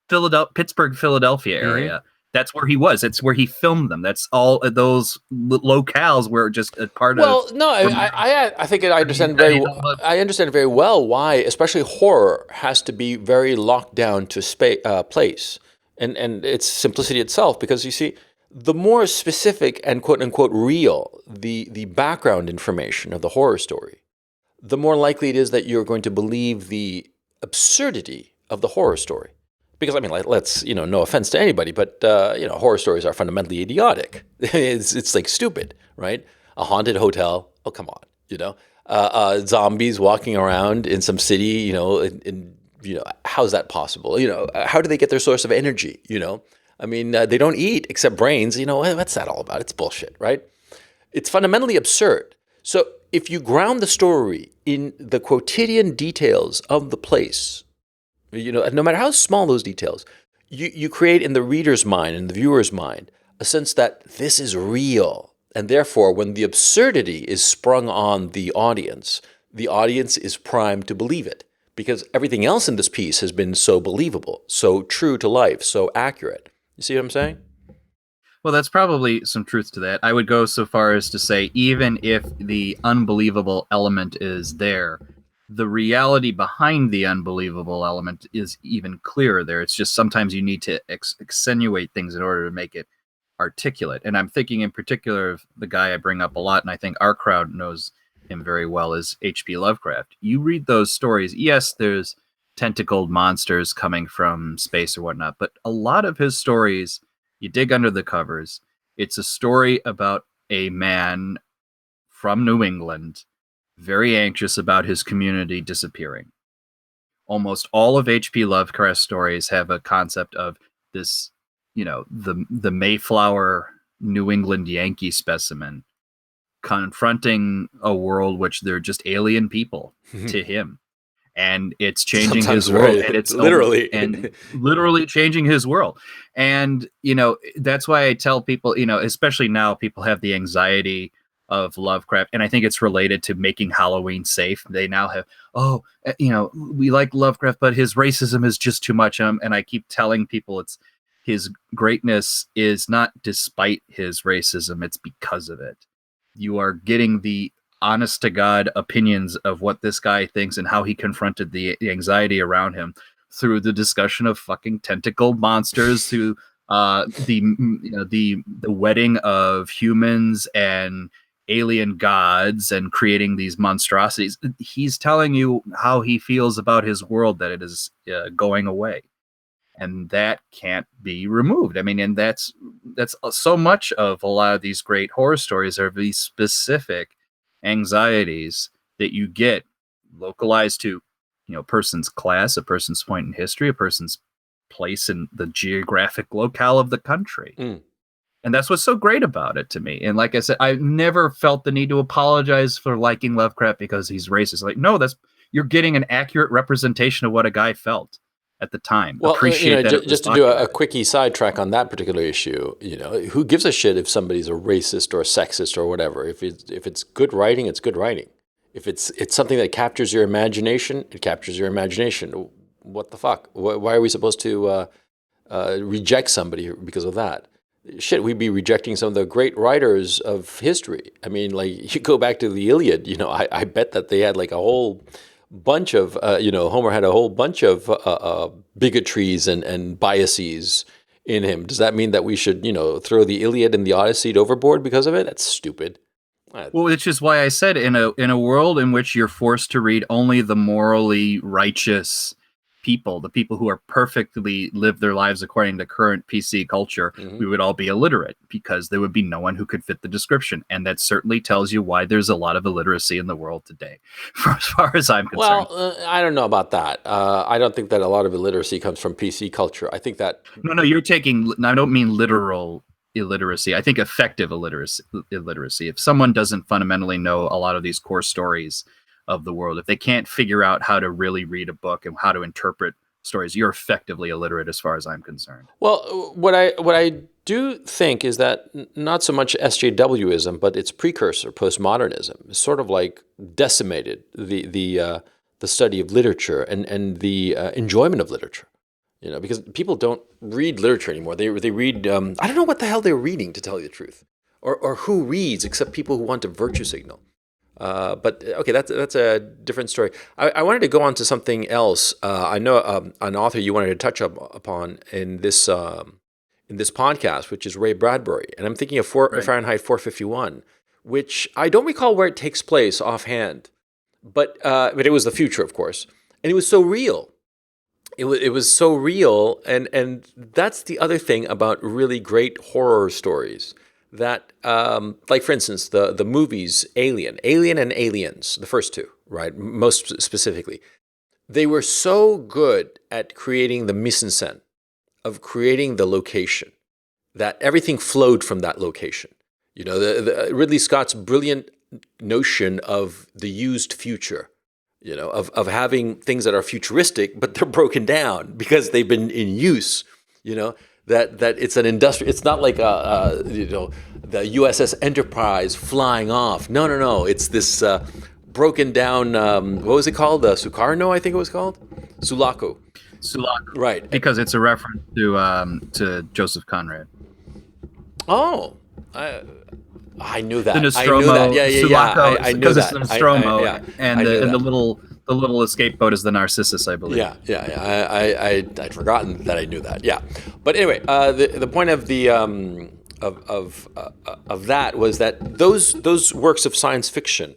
Philadelphia, Pittsburgh, Philadelphia Mm-hmm. area. That's where he was. It's where he filmed them. That's all of those locales were just a part of Well, no, Romero's. I think I understand very well why, especially horror, has to be very locked down to place, and its simplicity itself. Because you see, the more specific and quote unquote real the background information of the horror story, the more likely it is that you're going to believe the absurdity of the horror story. Because I mean, like, let's no offense to anybody, but horror stories are fundamentally idiotic. It's like stupid, right? A haunted hotel. Oh, come on, zombies walking around in some city. How's that possible? How do they get their source of energy? I mean, they don't eat except brains. What's that all about? It's bullshit, right? It's fundamentally absurd. So if you ground the story in the quotidian details of the place, no matter how small those details, you create in the reader's mind and the viewer's mind a sense that this is real. And therefore, when the absurdity is sprung on the audience is primed to believe it because everything else in this piece has been so believable, so true to life, so accurate. You see what I'm saying? Well, that's probably some truth to that. I would go so far as to say, even if the unbelievable element is there, the reality behind the unbelievable element is even clearer there. It's just sometimes you need to accentuate things in order to make it articulate. And I'm thinking in particular of the guy I bring up a lot, and I think our crowd knows him very well is H.P. Lovecraft. You read those stories, yes, there's tentacled monsters coming from space or whatnot, but a lot of his stories, you dig under the covers, it's a story about a man from New England very anxious about his community disappearing. Almost all of H.P. Lovecraft's stories have a concept of this, the Mayflower New England Yankee specimen confronting a world which they're just alien people to him, and it's changing Sometimes his world, very and it's literally. and literally changing his world. And that's why I tell people, especially now, people have the anxiety of Lovecraft, and I think it's related to making Halloween safe. They now have, we like Lovecraft, but his racism is just too much. And I keep telling people it's his greatness is not despite his racism, it's because of it. You are getting the honest to God opinions of what this guy thinks and how he confronted the anxiety around him through the discussion of fucking tentacle monsters, through the wedding of humans and alien gods and creating these monstrosities. He's telling you how he feels about his world, that it is going away, and that can't be removed. I mean, and that's so much of a lot of these great horror stories are these specific anxieties that you get localized to, a person's class, a person's point in history, a person's place in the geographic locale of the country. Mm. And that's what's so great about it to me. And like I said, I never felt the need to apologize for liking Lovecraft because he's racist. Like, no, you're getting an accurate representation of what a guy felt at the time. Well, Appreciate that. just to do a quickie sidetrack on that particular issue, who gives a shit if somebody's a racist or a sexist or whatever? If it's good writing, it's good writing. If it's something that captures your imagination, it captures your imagination. What the fuck? Why are we supposed to reject somebody because of that? Shit, we'd be rejecting some of the great writers of history. I mean, like, you go back to the Iliad, I bet that they had like a whole bunch of, Homer had a whole bunch of bigotries and biases in him. Does that mean that we should, throw the Iliad and the Odyssey overboard because of it? That's stupid. Well, which is why I said in a world in which you're forced to read only the morally righteous people, the people who are perfectly live their lives according to current PC culture, we would all be illiterate because there would be no one who could fit the description. And that certainly tells you why there's a lot of illiteracy in the world today, as far as I'm concerned. Well, I don't know about that. I don't think that a lot of illiteracy comes from PC culture. I think that... No, you're taking... I don't mean literal illiteracy. I think effective illiteracy. If someone doesn't fundamentally know a lot of these core stories of the world, if they can't figure out how to really read a book and how to interpret stories, you're effectively illiterate as far as I'm concerned. Well, what I do think is that not so much SJWism, but its precursor, postmodernism, is sort of like decimated the study of literature and the enjoyment of literature. Because people don't read literature anymore. They read, I don't know what the hell they're reading, to tell you the truth, or who reads, except people who want to virtue signal. But okay, that's a different story. I wanted to go on to something else. I know an author you wanted to touch upon in this podcast, which is Ray Bradbury, and I'm thinking of Fahrenheit 451, which I don't recall where it takes place offhand, but it was the future, of course, and it was so real. It was so real, and that's the other thing about really great horror stories. That, like for instance, the movies Alien and Aliens, the first two, right? Most specifically, they were so good at creating the mise en scène, of creating the location, that everything flowed from that location. The Ridley Scott's brilliant notion of the used future, of having things that are futuristic, but they're broken down because they've been in use, that it's an industrial. It's not like the USS Enterprise flying off. No. It's this broken down. What was it called? Sukarno, I think it was called. Sulaco. Right. Because it's a reference to Joseph Conrad. Oh, I knew that. The Nostromo. I knew that. Yeah. I knew that. Because it's the Nostromo, and the little escape boat is the Narcissus, I believe. Yeah. I'd forgotten that I knew that. Yeah, but anyway, the point of the of that was that those works of science fiction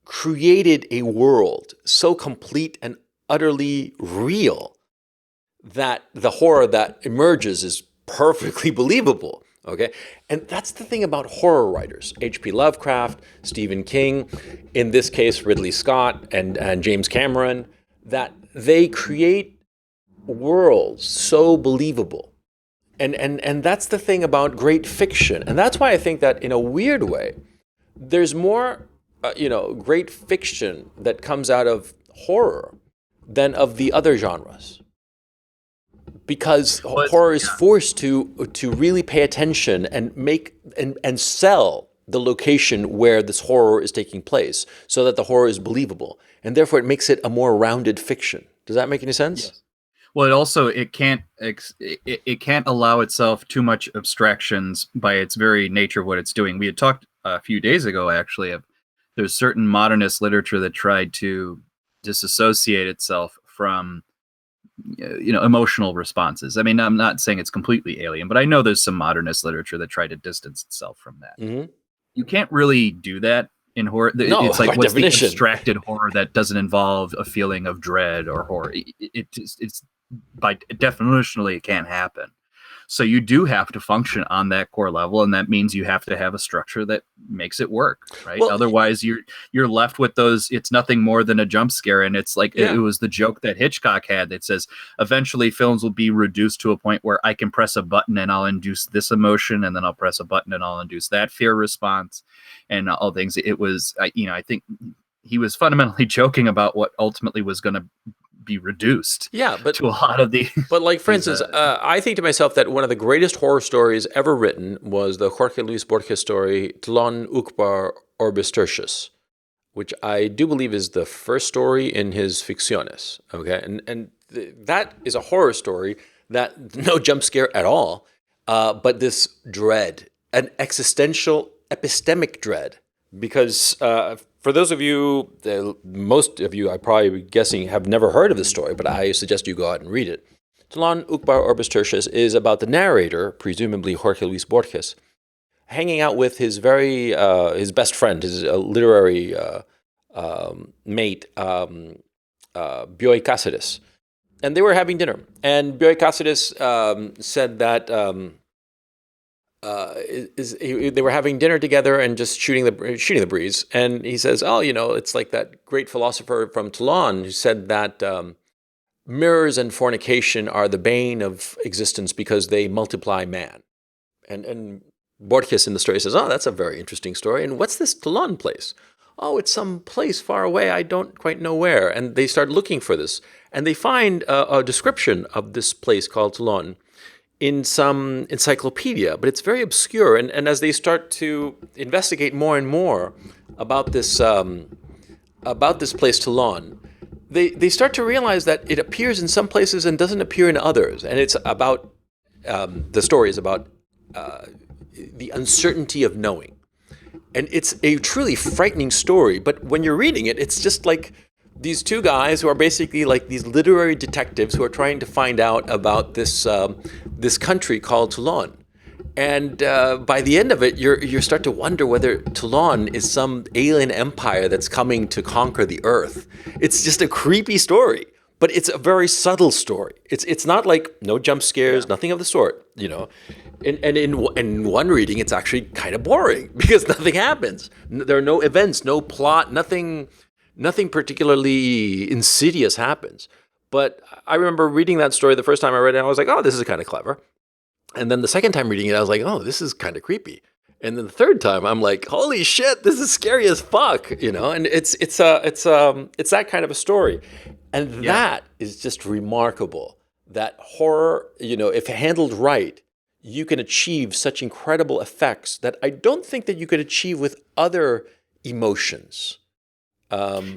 created a world so complete and utterly real that the horror that emerges is perfectly believable. Okay. And that's the thing about horror writers, H.P. Lovecraft, Stephen King, in this case, Ridley Scott and James Cameron, that they create worlds so believable. And that's the thing about great fiction. And that's why I think that in a weird way, there's more, great fiction that comes out of horror than of the other genres, because Well, horror is forced to really pay attention and make and sell the location where this horror is taking place so that the horror is believable, and therefore it makes it a more rounded fiction. Does that make any sense? yes. Well, it also it can't allow itself too much abstractions by its very nature of what it's doing. We had talked a few days ago, actually, of there's certain modernist literature that tried to disassociate itself from emotional responses. I mean, I'm not saying it's completely alien, but I know there's some modernist literature that tried to distance itself from that. Mm-hmm. You can't really do that in horror. No, It's like, by what's the definition. abstracted horror that doesn't involve a feeling of dread or horror? It's by definitionally it can't happen. So you do have to function on that core level, and that means you have to have a structure that makes it work, right? Well, Otherwise, you're left with those. It's nothing more than a jump scare, and it's like it yeah. was the joke that Hitchcock had that says eventually films will be reduced to a point where I can press a button and I'll induce this emotion, and then I'll press a button and I'll induce that fear response, and all things. It was, I think he was fundamentally joking about what ultimately was going to be reduced Yeah, to a lot of the but like for these instance, I think to myself that one of the greatest horror stories ever written was the Jorge Luis Borges story Tlon Uqbar Orbis Tertius, which I do believe is the first story in his Ficciones. Okay, that is a horror story that no jump scare at all, but this dread, an existential epistemic dread, because for those of you, most of you, I probably guessing, have never heard of this story, but I suggest you go out and read it. Tlon Uqbar Orbis Tertius is about the narrator, presumably Jorge Luis Borges, hanging out with his best friend, his literary mate, Bioy Cáceres. And they were having dinner. And Bioy Cáceres said that they were having dinner together and just shooting the breeze. And he says, "Oh, it's like that great philosopher from Toulon who said that mirrors and fornication are the bane of existence because they multiply man." And Borges in the story says, "Oh, that's a very interesting story. And what's this Toulon place?" "Oh, it's some place far away. I don't quite know where." And they start looking for this, and they find a description of this place called Toulon in some encyclopedia, but it's very obscure. And as they start to investigate more and more about this place Toulon, they start to realize that it appears in some places and doesn't appear in others. And it's about the story is about the uncertainty of knowing. And it's a truly frightening story. But when you're reading it, it's just like these two guys who are basically like these literary detectives who are trying to find out about this country called Toulon. And by the end of it, you start to wonder whether Toulon is some alien empire that's coming to conquer the Earth. It's just a creepy story, but it's a very subtle story. It's not like no jump scares, nothing of the sort, And in one reading, it's actually kind of boring because nothing happens. There are no events, no plot, nothing particularly insidious happens. But I remember reading that story the first time I read it, and I was like, "Oh, this is kind of clever." And then the second time reading it, I was like, "Oh, this is kind of creepy." And then the third time, I'm like, "Holy shit, this is scary as fuck," And it's that kind of a story, and that is just remarkable. That horror, if handled right, you can achieve such incredible effects that I don't think that you could achieve with other emotions.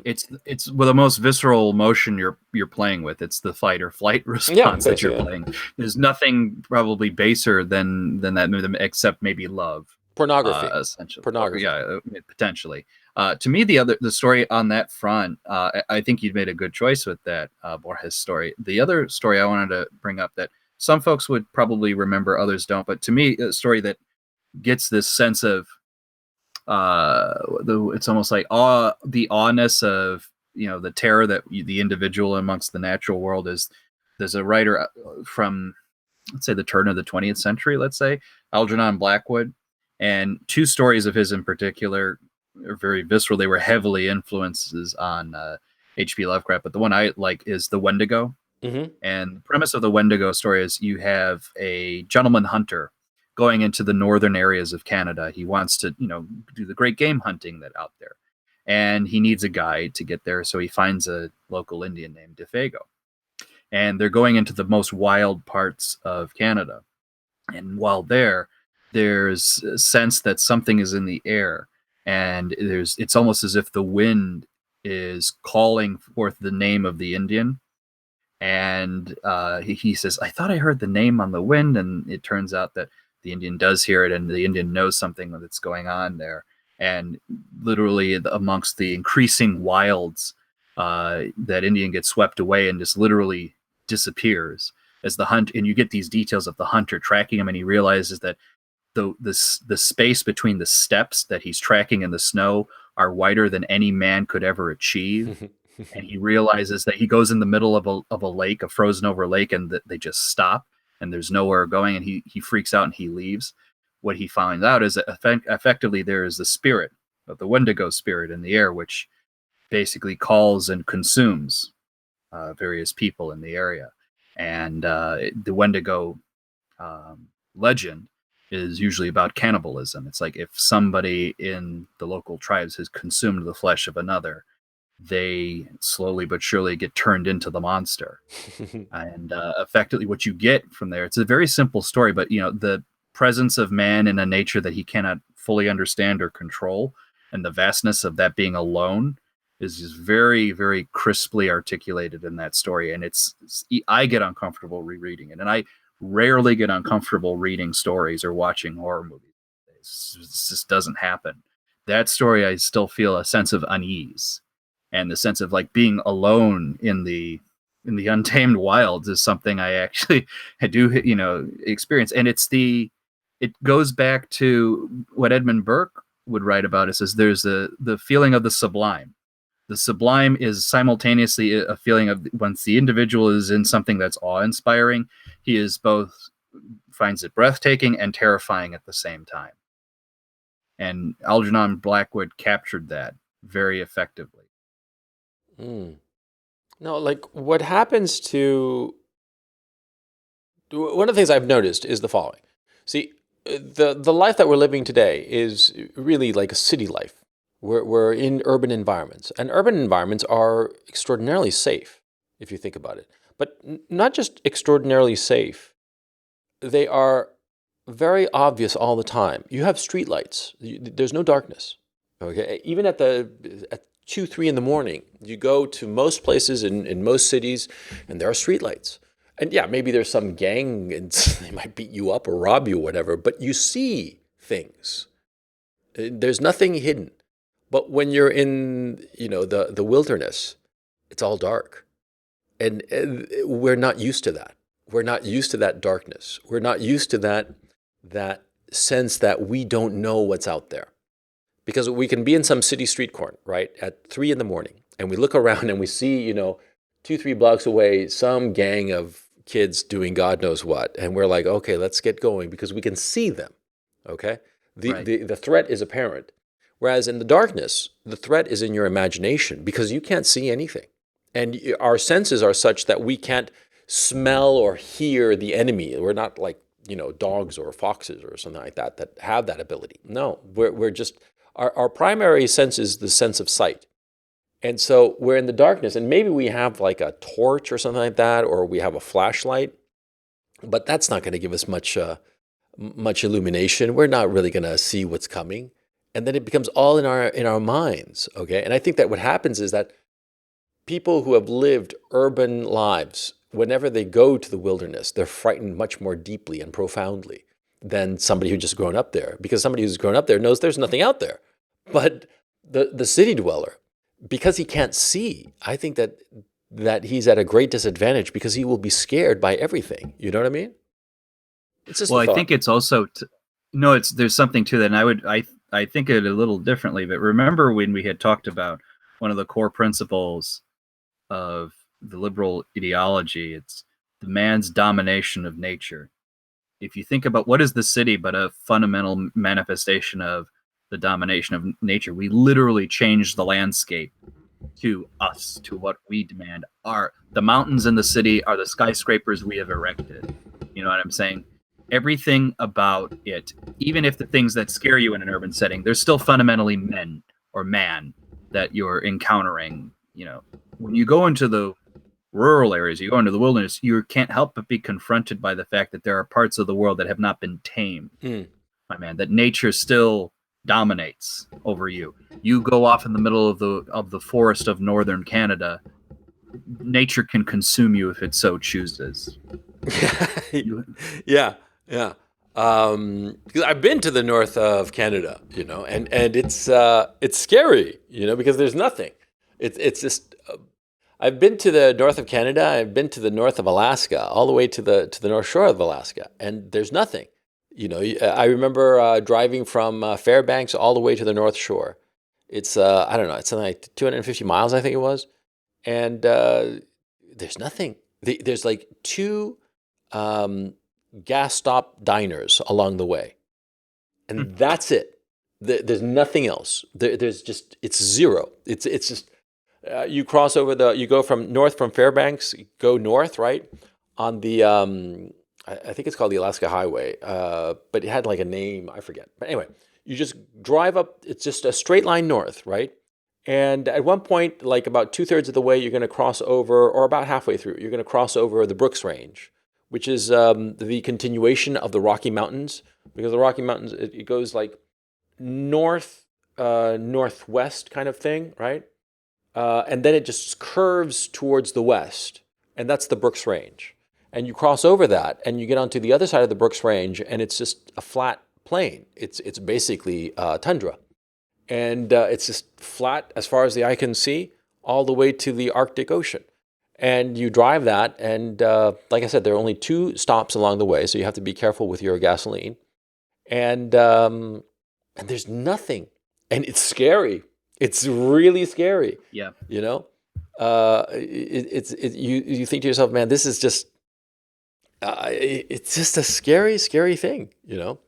It's the most visceral emotion you're playing with. It's the fight or flight response that you're playing. There's nothing probably baser than that, except maybe love. Pornography. Essentially. Pornography. Yeah, potentially. To me, the story on that front, I think you'd made a good choice with that Borges story. The other story I wanted to bring up that some folks would probably remember, others don't, but to me, a story that gets this sense of it's almost like the awness of the terror that the individual amongst the natural world is. There's a writer from, let's say, the turn of the 20th century, let's say, Algernon Blackwood, and two stories of his in particular are very visceral. They were heavily influences on H.P. Lovecraft, but the one I like is The Wendigo. Hmm. And the premise of the Wendigo story is you have a gentleman hunter going into the northern areas of Canada. He wants to, do the great game hunting that out there. And he needs a guide to get there. So he finds a local Indian named Defago. And they're going into the most wild parts of Canada. And while there's a sense that something is in the air. And it's almost as if the wind is calling forth the name of the Indian, and he says, "I thought I heard the name on the wind," and it turns out that the Indian does hear it, and the Indian knows something that's going on there. And literally, amongst the increasing wilds, that Indian gets swept away and just literally disappears as the hunt. And you get these details of the hunter tracking him, and he realizes that the space between the steps that he's tracking in the snow are wider than any man could ever achieve. And he realizes that he goes in the middle of a lake, a frozen over lake, and they just stop and there's nowhere going, and he freaks out and he leaves. What he finds out is that effectively there is the spirit of the Wendigo spirit in the air, which basically calls and consumes various people in the area. And the Wendigo legend is usually about cannibalism. It's like if somebody in the local tribes has consumed the flesh of another, they slowly but surely get turned into the monster. And effectively, what you get from there, it's a very simple story, but the presence of man in a nature that he cannot fully understand or control, and the vastness of that being alone, is just very, very crisply articulated in that story. And I get uncomfortable rereading it, and I rarely get uncomfortable reading stories or watching horror movies. It just doesn't happen. That story, I still feel a sense of unease, and the sense of like being alone in the untamed wilds is something I do experience. And it goes back to what Edmund Burke would write about. It says there's the feeling of the sublime. The sublime is simultaneously a feeling of, once the individual is in something that's awe-inspiring, he is both finds it breathtaking and terrifying at the same time. And Algernon Blackwood captured that very effectively. Mm. No, like what happens to one of the things I've noticed is the following. See, the life that we're living today is really like a city life. We're in urban environments, and urban environments are extraordinarily safe, if you think about it. But not just extraordinarily safe, they are very obvious all the time. You have streetlights. There's no darkness. Okay, even at 2, 3 in the morning, you go to most places in most cities, and there are streetlights. And yeah, maybe there's some gang and they might beat you up or rob you or whatever, but you see things. There's nothing hidden. But when you're in, the wilderness, it's all dark. And we're not used to that. We're not used to that darkness. We're not used to that sense that we don't know what's out there. Because we can be in some city street corner, right, at 3 in the morning, and we look around and we see, 2, 3 blocks away, some gang of kids doing God knows what, and we're like, okay, let's get going because we can see them. Okay, Right. the threat is apparent, whereas in the darkness, the threat is in your imagination because you can't see anything, and our senses are such that we can't smell or hear the enemy. We're not like dogs or foxes or something like that have that ability. No, we're just our primary sense is the sense of sight. And so we're in the darkness, and maybe we have like a torch or something like that, or we have a flashlight, but that's not going to give us much illumination. We're not really going to see what's coming, and then it becomes all in our minds. Okay, and I think that what happens is that people who have lived urban lives, whenever they go to the wilderness, they're frightened much more deeply and profoundly than somebody who just grown up there, because somebody who's grown up there knows there's nothing out there. But the city dweller, because he can't see, I think that he's at a great disadvantage because he will be scared by everything. You know what I mean? It's just Well, a I thought. think it's also no. There's something to that, and I think it a little differently. But remember when we had talked about one of the core principles of the liberal ideology? It's the man's domination of nature. If you think about what is the city but a fundamental manifestation of the domination of nature, we literally change the landscape to us, to what we demand. Are the mountains in the city are the skyscrapers we have erected. You know what I'm saying? Everything about it, even if the things that scare you in an urban setting, there's still fundamentally men or man that you're encountering. When you go into the rural areas, you go into the wilderness, you can't help but be confronted by the fact that there are parts of the world that have not been tamed, Mm. my man, that nature still dominates over you. You go off in the middle of the forest of northern Canada, nature can consume you if it so chooses. Yeah, yeah. 'Cause I've been to the north of Canada, and it's scary, because there's nothing. It's just I've been to the north of Canada. I've been to the north of Alaska, all the way to the North Shore of Alaska, and there's nothing. I remember driving from Fairbanks all the way to the North Shore. It's I don't know, it's something like 250 miles, I think it was, and there's nothing. There's like two um, gas stop diners along the way, and that's it. There's nothing else. There's just it's zero. It's just you go from Fairbanks, go north, right, on the I think it's called the Alaska Highway, but it had like a name, I forget. But anyway, you just drive up. It's just a straight line north, right? And at one point, like about 2/3 of the way, you're going to cross over, or about halfway through, you're going to cross over the Brooks Range, which is the continuation of the Rocky Mountains. Because the Rocky Mountains, it goes like north, northwest kind of thing, right? And then it just curves towards the west, and that's the Brooks Range. And you cross over that, and you get onto the other side of the Brooks Range, and it's just a flat plain. It's basically tundra, and it's just flat as far as the eye can see, all the way to the Arctic Ocean. And you drive that, and like I said, there are only two stops along the way, so you have to be careful with your gasoline. And there's nothing, and it's scary. It's really scary. Yeah. You know, you think to yourself, man, this is just it's just a scary, scary thing. Well,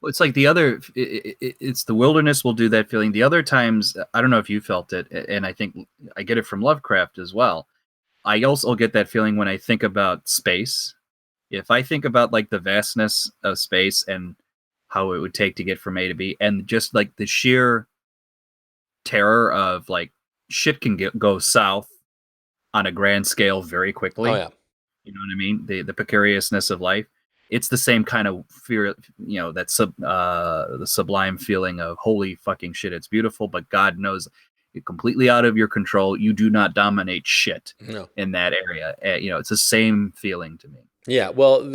it's like it's the wilderness will do that feeling. The other times, I don't know if you felt it, and I think I get it from Lovecraft as well. I also get that feeling when I think about space. If I think about like the vastness of space and how it would take to get from A to B, and just like the sheer terror of like shit can go south on a grand scale very Oh quickly. yeah. You know what I mean? The precariousness of life. It's the same kind of fear, that the sublime feeling of holy fucking shit. It's beautiful, but God knows you're completely out of your control. You do not dominate shit No. in that area. It's the same feeling to me. Yeah. Well,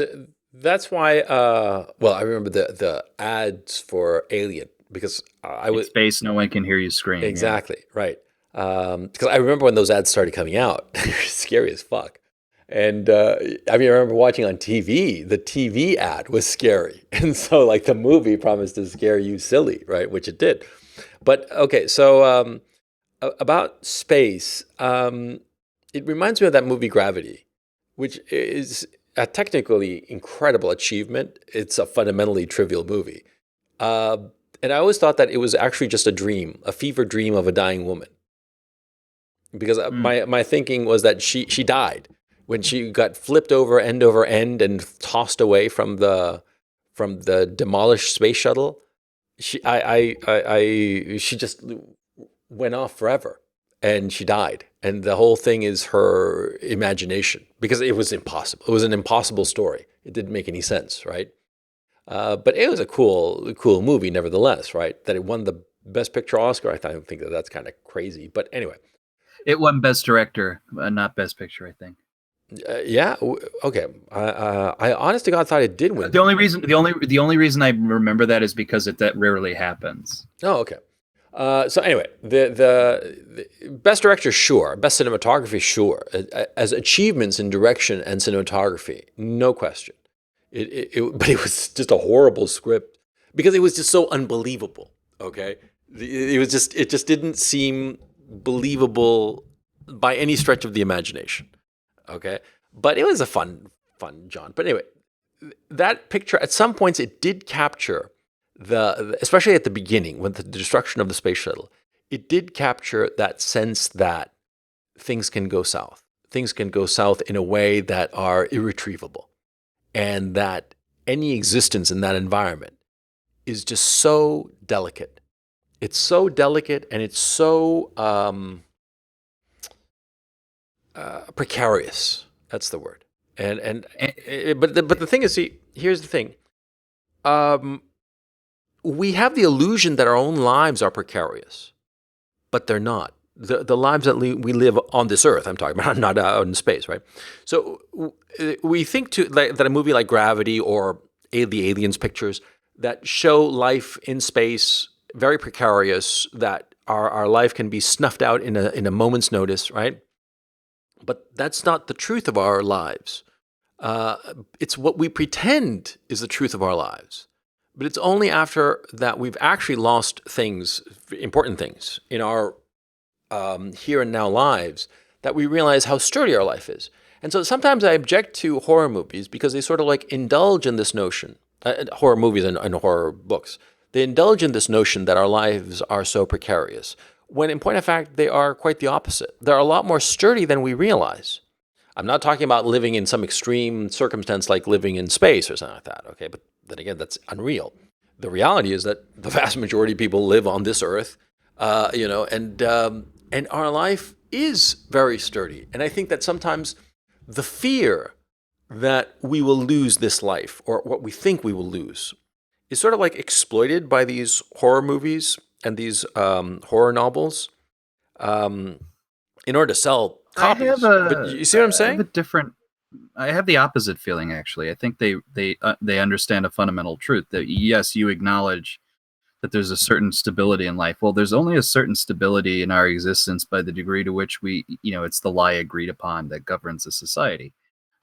that's why. Well, I remember the ads for Alien because I In was space, no one can hear you scream. Yeah. exactly right. Because I remember when those ads started coming out, they were scary as fuck. And I remember watching on TV. The TV ad was scary, and so like the movie promised to scare you silly, right? Which it did. But okay, so about space, it reminds me of that movie Gravity, which is a technically incredible achievement. It's a fundamentally trivial movie, uh, and I always thought that it was actually just a dream, a fever dream of a dying woman because Mm. my thinking was that she died when she got flipped over end and tossed away from the demolished space shuttle. She just went off forever and she died, and the whole thing is her imagination because it was impossible. It was an impossible story. It didn't make any sense, right? But it was a cool movie nevertheless, right? That it won the Best Picture Oscar. I think that that's kind of crazy, but anyway. It won Best Director, not Best Picture, I think. Yeah. Okay. I honest to God thought it did win. The only reason I remember that is because that rarely happens. Oh, okay. So anyway, the best director, sure. Best cinematography, sure. As achievements in direction and cinematography, no question. But it was just a horrible script because it was just so unbelievable. Okay, it just didn't seem believable by any stretch of the imagination. Okay, but it was a fun John. But anyway, that picture at some points it did capture especially at the beginning with the destruction of the space shuttle. It did capture that sense that things can go south. Things can go south in a way that are irretrievable, and that any existence in that environment is just so delicate. It's so delicate, and it's so precarious. That's the word. Eh, But the thing is, see, here's the thing. Um, we have the illusion that our own lives are precarious, but they're not. The lives that we live on this earth, I'm talking about, not out in space, right? So we think that a movie like Gravity or the Aliens pictures that show life in space very precarious, that our life can be snuffed out in a moment's notice, right? But that's not the truth of our lives. Uh, it's what we pretend is the truth of our lives. But it's only after that we've actually lost things, important things, in our here and now lives that we realize how sturdy our life is. And so sometimes I object to horror movies because they sort of like indulge in this notion, horror movies and horror books. They indulge in this notion that our lives are so precarious, when in point of fact, they are quite the opposite. They're a lot more sturdy than we realize. I'm not talking about living in some extreme circumstance like living in space or something like that, okay? But then again, that's unreal. The reality is that the vast majority of people live on this earth, and our life is very sturdy. And I think that sometimes the fear that we will lose this life, or what we think we will lose, is sort of like exploited by these horror movies and these horror novels um, in order to sell I have copies. But a you see what I'm I have a saying? different I have the opposite feeling actually. I think they understand a fundamental truth that yes, you acknowledge that there's a certain stability in life. Well, there's only a certain stability in our existence by the degree to which it's the lie agreed upon that governs a society.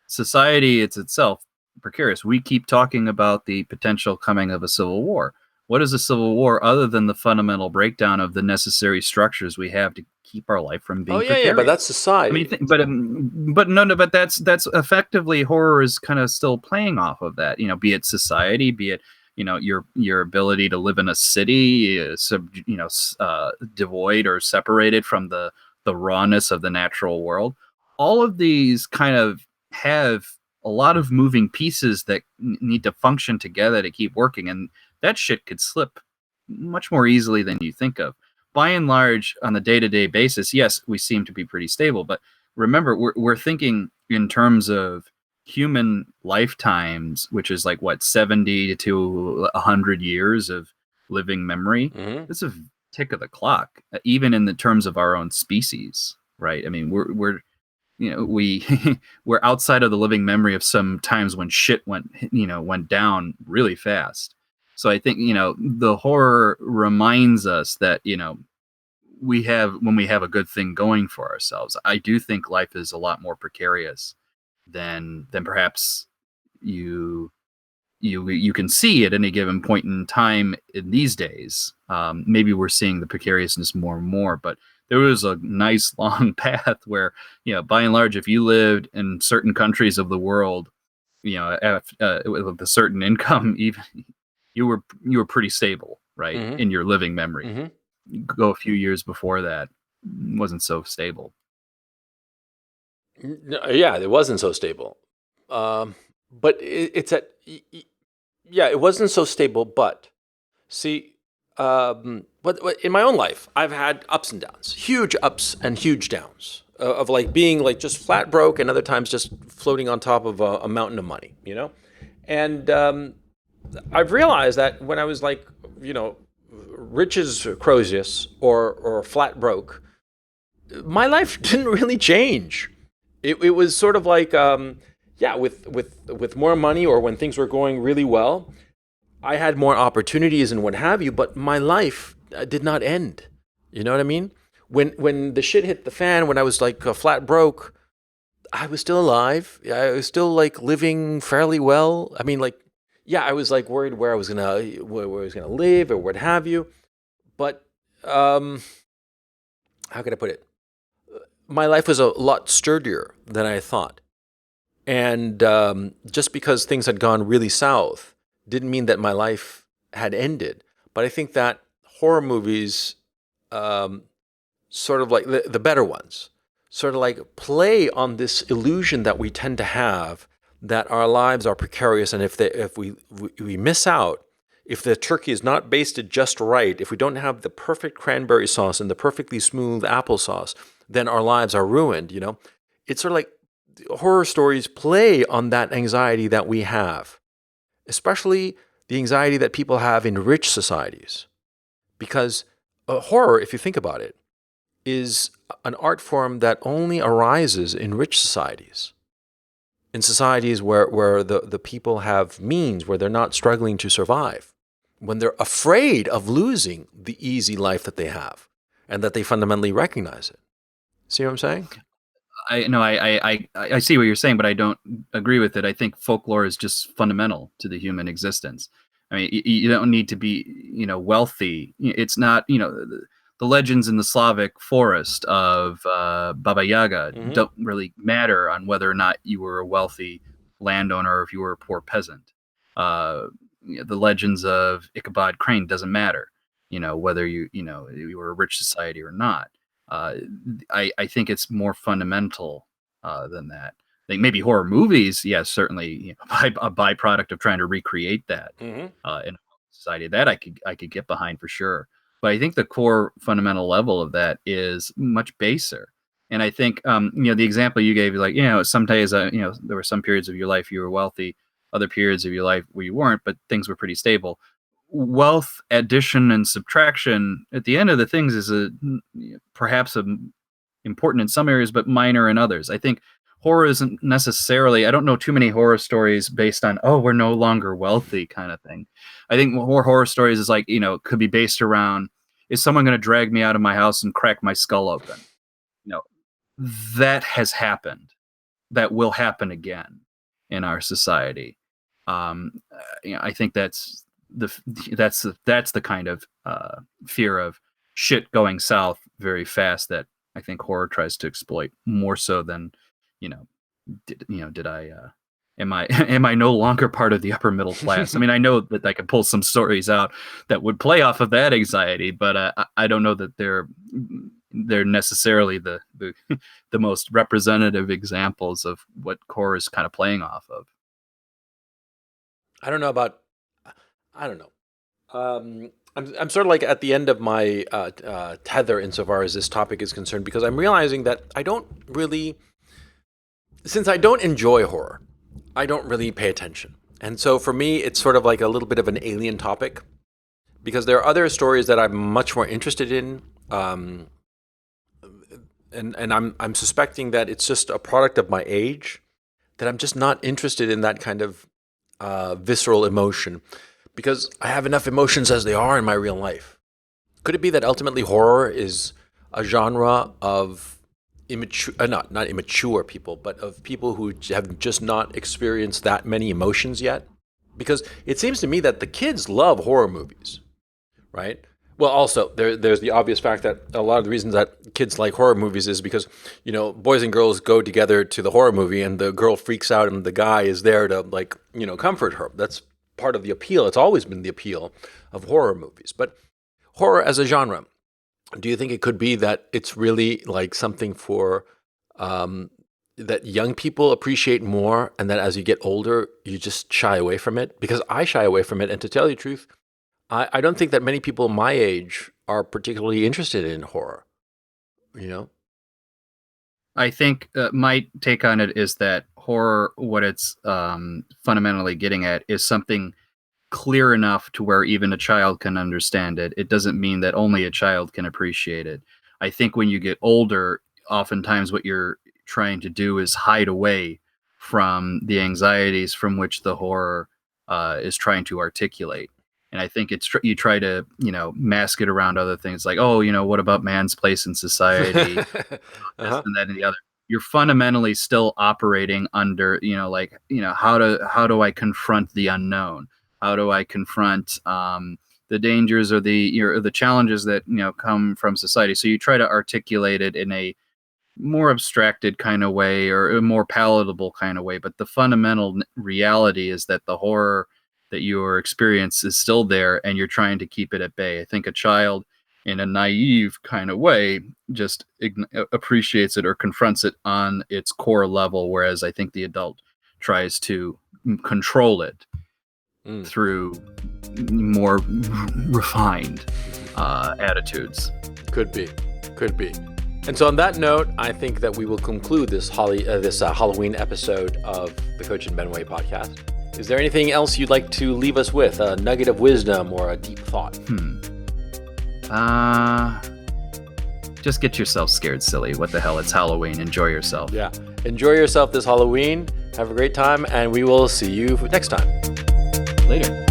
Society, it's itself precarious. We keep talking about the potential coming of a civil war. What is a civil war other than the fundamental breakdown of the necessary structures we have to keep our life from Oh being yeah, yeah, but that's precarious? I mean, society. but no, no, but that's effectively horror is kind of still playing off of that. Be it society, be it your ability to live in a city, devoid or separated from the rawness of the natural world. All of these kind of have a lot of moving pieces that need to function together to keep working, and that shit could slip much more easily than you think of. By and large, on a day-to-day basis, yes, we seem to be pretty stable, but remember, we're thinking in terms of human lifetimes, which is like what 70 to 100 years of living memory. Hmm. It's a tick of the clock, even in the terms of our own species, right? I mean, we're we we're outside of the living memory of some times when shit went down really fast. So I think the horror reminds us that we have when we have a good thing going for ourselves. I do think life is a lot more precarious than perhaps you you can see at any given point in time in these days. Maybe we're seeing the precariousness more and more, but there was a nice long path where, by and large, if you lived in certain countries of the world, with a certain income, even you were pretty stable, right, Hmm. in your living memory. Hmm. Go a few years before that, wasn't so stable. Yeah, it wasn't so stable. Um, but it's yeah, it wasn't so stable. But see, but in my own life, I've had ups and downs, huge ups and huge downs of like being like just flat broke, and other times just floating on top of a mountain of money, And I've realized that when I was like, rich as Croesus or flat broke, my life didn't really change. It was sort of like, yeah, with more money or when things were going really well, I had more opportunities and what have you, but my life did not end. You know what I mean? When the shit hit the fan, when I was like flat broke, I was still alive. I was still like living fairly well. I mean, like, yeah, I was like worried where I was gonna live or what have you. But um, how can I put it? My life was a lot sturdier than I thought. And just because things had gone really south didn't mean that my life had ended. But I think that horror movies, um, sort of like the better ones, sort of like play on this illusion that we tend to have that our lives are precarious, and if we miss out, if the turkey is not basted just right, if we don't have the perfect cranberry sauce and the perfectly smooth applesauce, then our lives are ruined. It's sort of like horror stories play on that anxiety that we have, especially the anxiety that people have in rich societies, because horror, if you think about it, is an art form that only arises in rich societies, in societies where the people have means, where they're not struggling to survive, when they're afraid of losing the easy life that they have, and that they fundamentally recognize it. See what I'm saying? I no, I see what you're saying, but I don't agree with it. I think folklore is just fundamental to the human existence. I mean, you don't need to be, wealthy. It's not, the legends in the Slavic forest of Baba Yaga Mm-hmm. don't really matter on whether or not you were a wealthy landowner or if you were a poor peasant. The legends of Ichabod Crane doesn't matter, whether you were a rich society or not. Uh, I think it's more fundamental than that. I think maybe horror movies, yes, certainly, a byproduct of trying to recreate that Mm-hmm. in a society that I could get behind for sure. But I think the core fundamental level of that is much baser. And I think the example you gave, like, some days, there were some periods of your life you were wealthy, other periods of your life where you weren't, but things were pretty stable. Wealth addition and subtraction at the end of the things is perhaps important in some areas but minor in others. I think horror isn't necessarily, I don't know too many horror stories based on, oh, we're no longer wealthy kind of thing. I think more horror stories is like, could be based around, is someone going to drag me out of my house and crack my skull open? you know that has happened, that will happen again in our society. I think the that's the kind of fear of shit going south very fast that I think horror tries to exploit more so than, you know, did I am I am I no longer part of the upper middle class? I mean, I know that I could pull some stories out that would play off of that anxiety, but I don't know that they're necessarily the the most representative examples of what core is kind of playing off of. I don't know about. I don't know. I'm sort of like at the end of my tether insofar as this topic is concerned, because I'm realizing that I don't really, since I don't enjoy horror, I don't really pay attention. And so for me, it's sort of like a little bit of an alien topic, because there are other stories that I'm much more interested in. Um, and I'm suspecting that it's just a product of my age, that I'm just not interested in that kind of visceral emotion, because I have enough emotions as they are in my real life. Could it be that ultimately horror is a genre of immature, not immature people, but of people who have just not experienced that many emotions yet? Because it seems to me that the kids love horror movies, right? Well, also there's the obvious fact that a lot of the reasons that kids like horror movies is because, boys and girls go together to the horror movie, and the girl freaks out and the guy is there to, like, comfort her. That's part of the appeal. It's always been the appeal of horror movies. But horror as a genre, do you think it could be that it's really like something for, um, that young people appreciate more, and that as you get older you just shy away from it? Because I shy away from it, and to tell you the truth, I don't think that many people my age are particularly interested in horror. You know? I think my take on it is that horror, what it's fundamentally getting at, is something clear enough to where even a child can understand it. It doesn't mean that only a child can appreciate it. I think when you get older, oftentimes what you're trying to do is hide away from the anxieties from which the horror is trying to articulate. And I think you try to, mask it around other things like, oh, what about man's place in society? This Uh-huh. and that and the other. You're fundamentally still operating under, how do I confront the unknown? How do I confront the dangers or the challenges that come from society. So you try to articulate it in a more abstracted kind of way or a more palatable kind of way. But the fundamental reality is that the horror that your experience is still there, and you're trying to keep it at bay. I think a child, in a naive kind of way, just appreciates it or confronts it on its core level, whereas I think the adult tries to control it through more refined attitudes. Could be. And so on that note, I think that we will conclude this Halloween episode of the Coach and Benway podcast. Is there anything else you'd like to leave us with? A nugget of wisdom or a deep thought? Just get yourself scared silly. What the hell? It's Halloween. Enjoy yourself. Yeah. Enjoy yourself this Halloween. Have a great time, and we will see you next time. Later.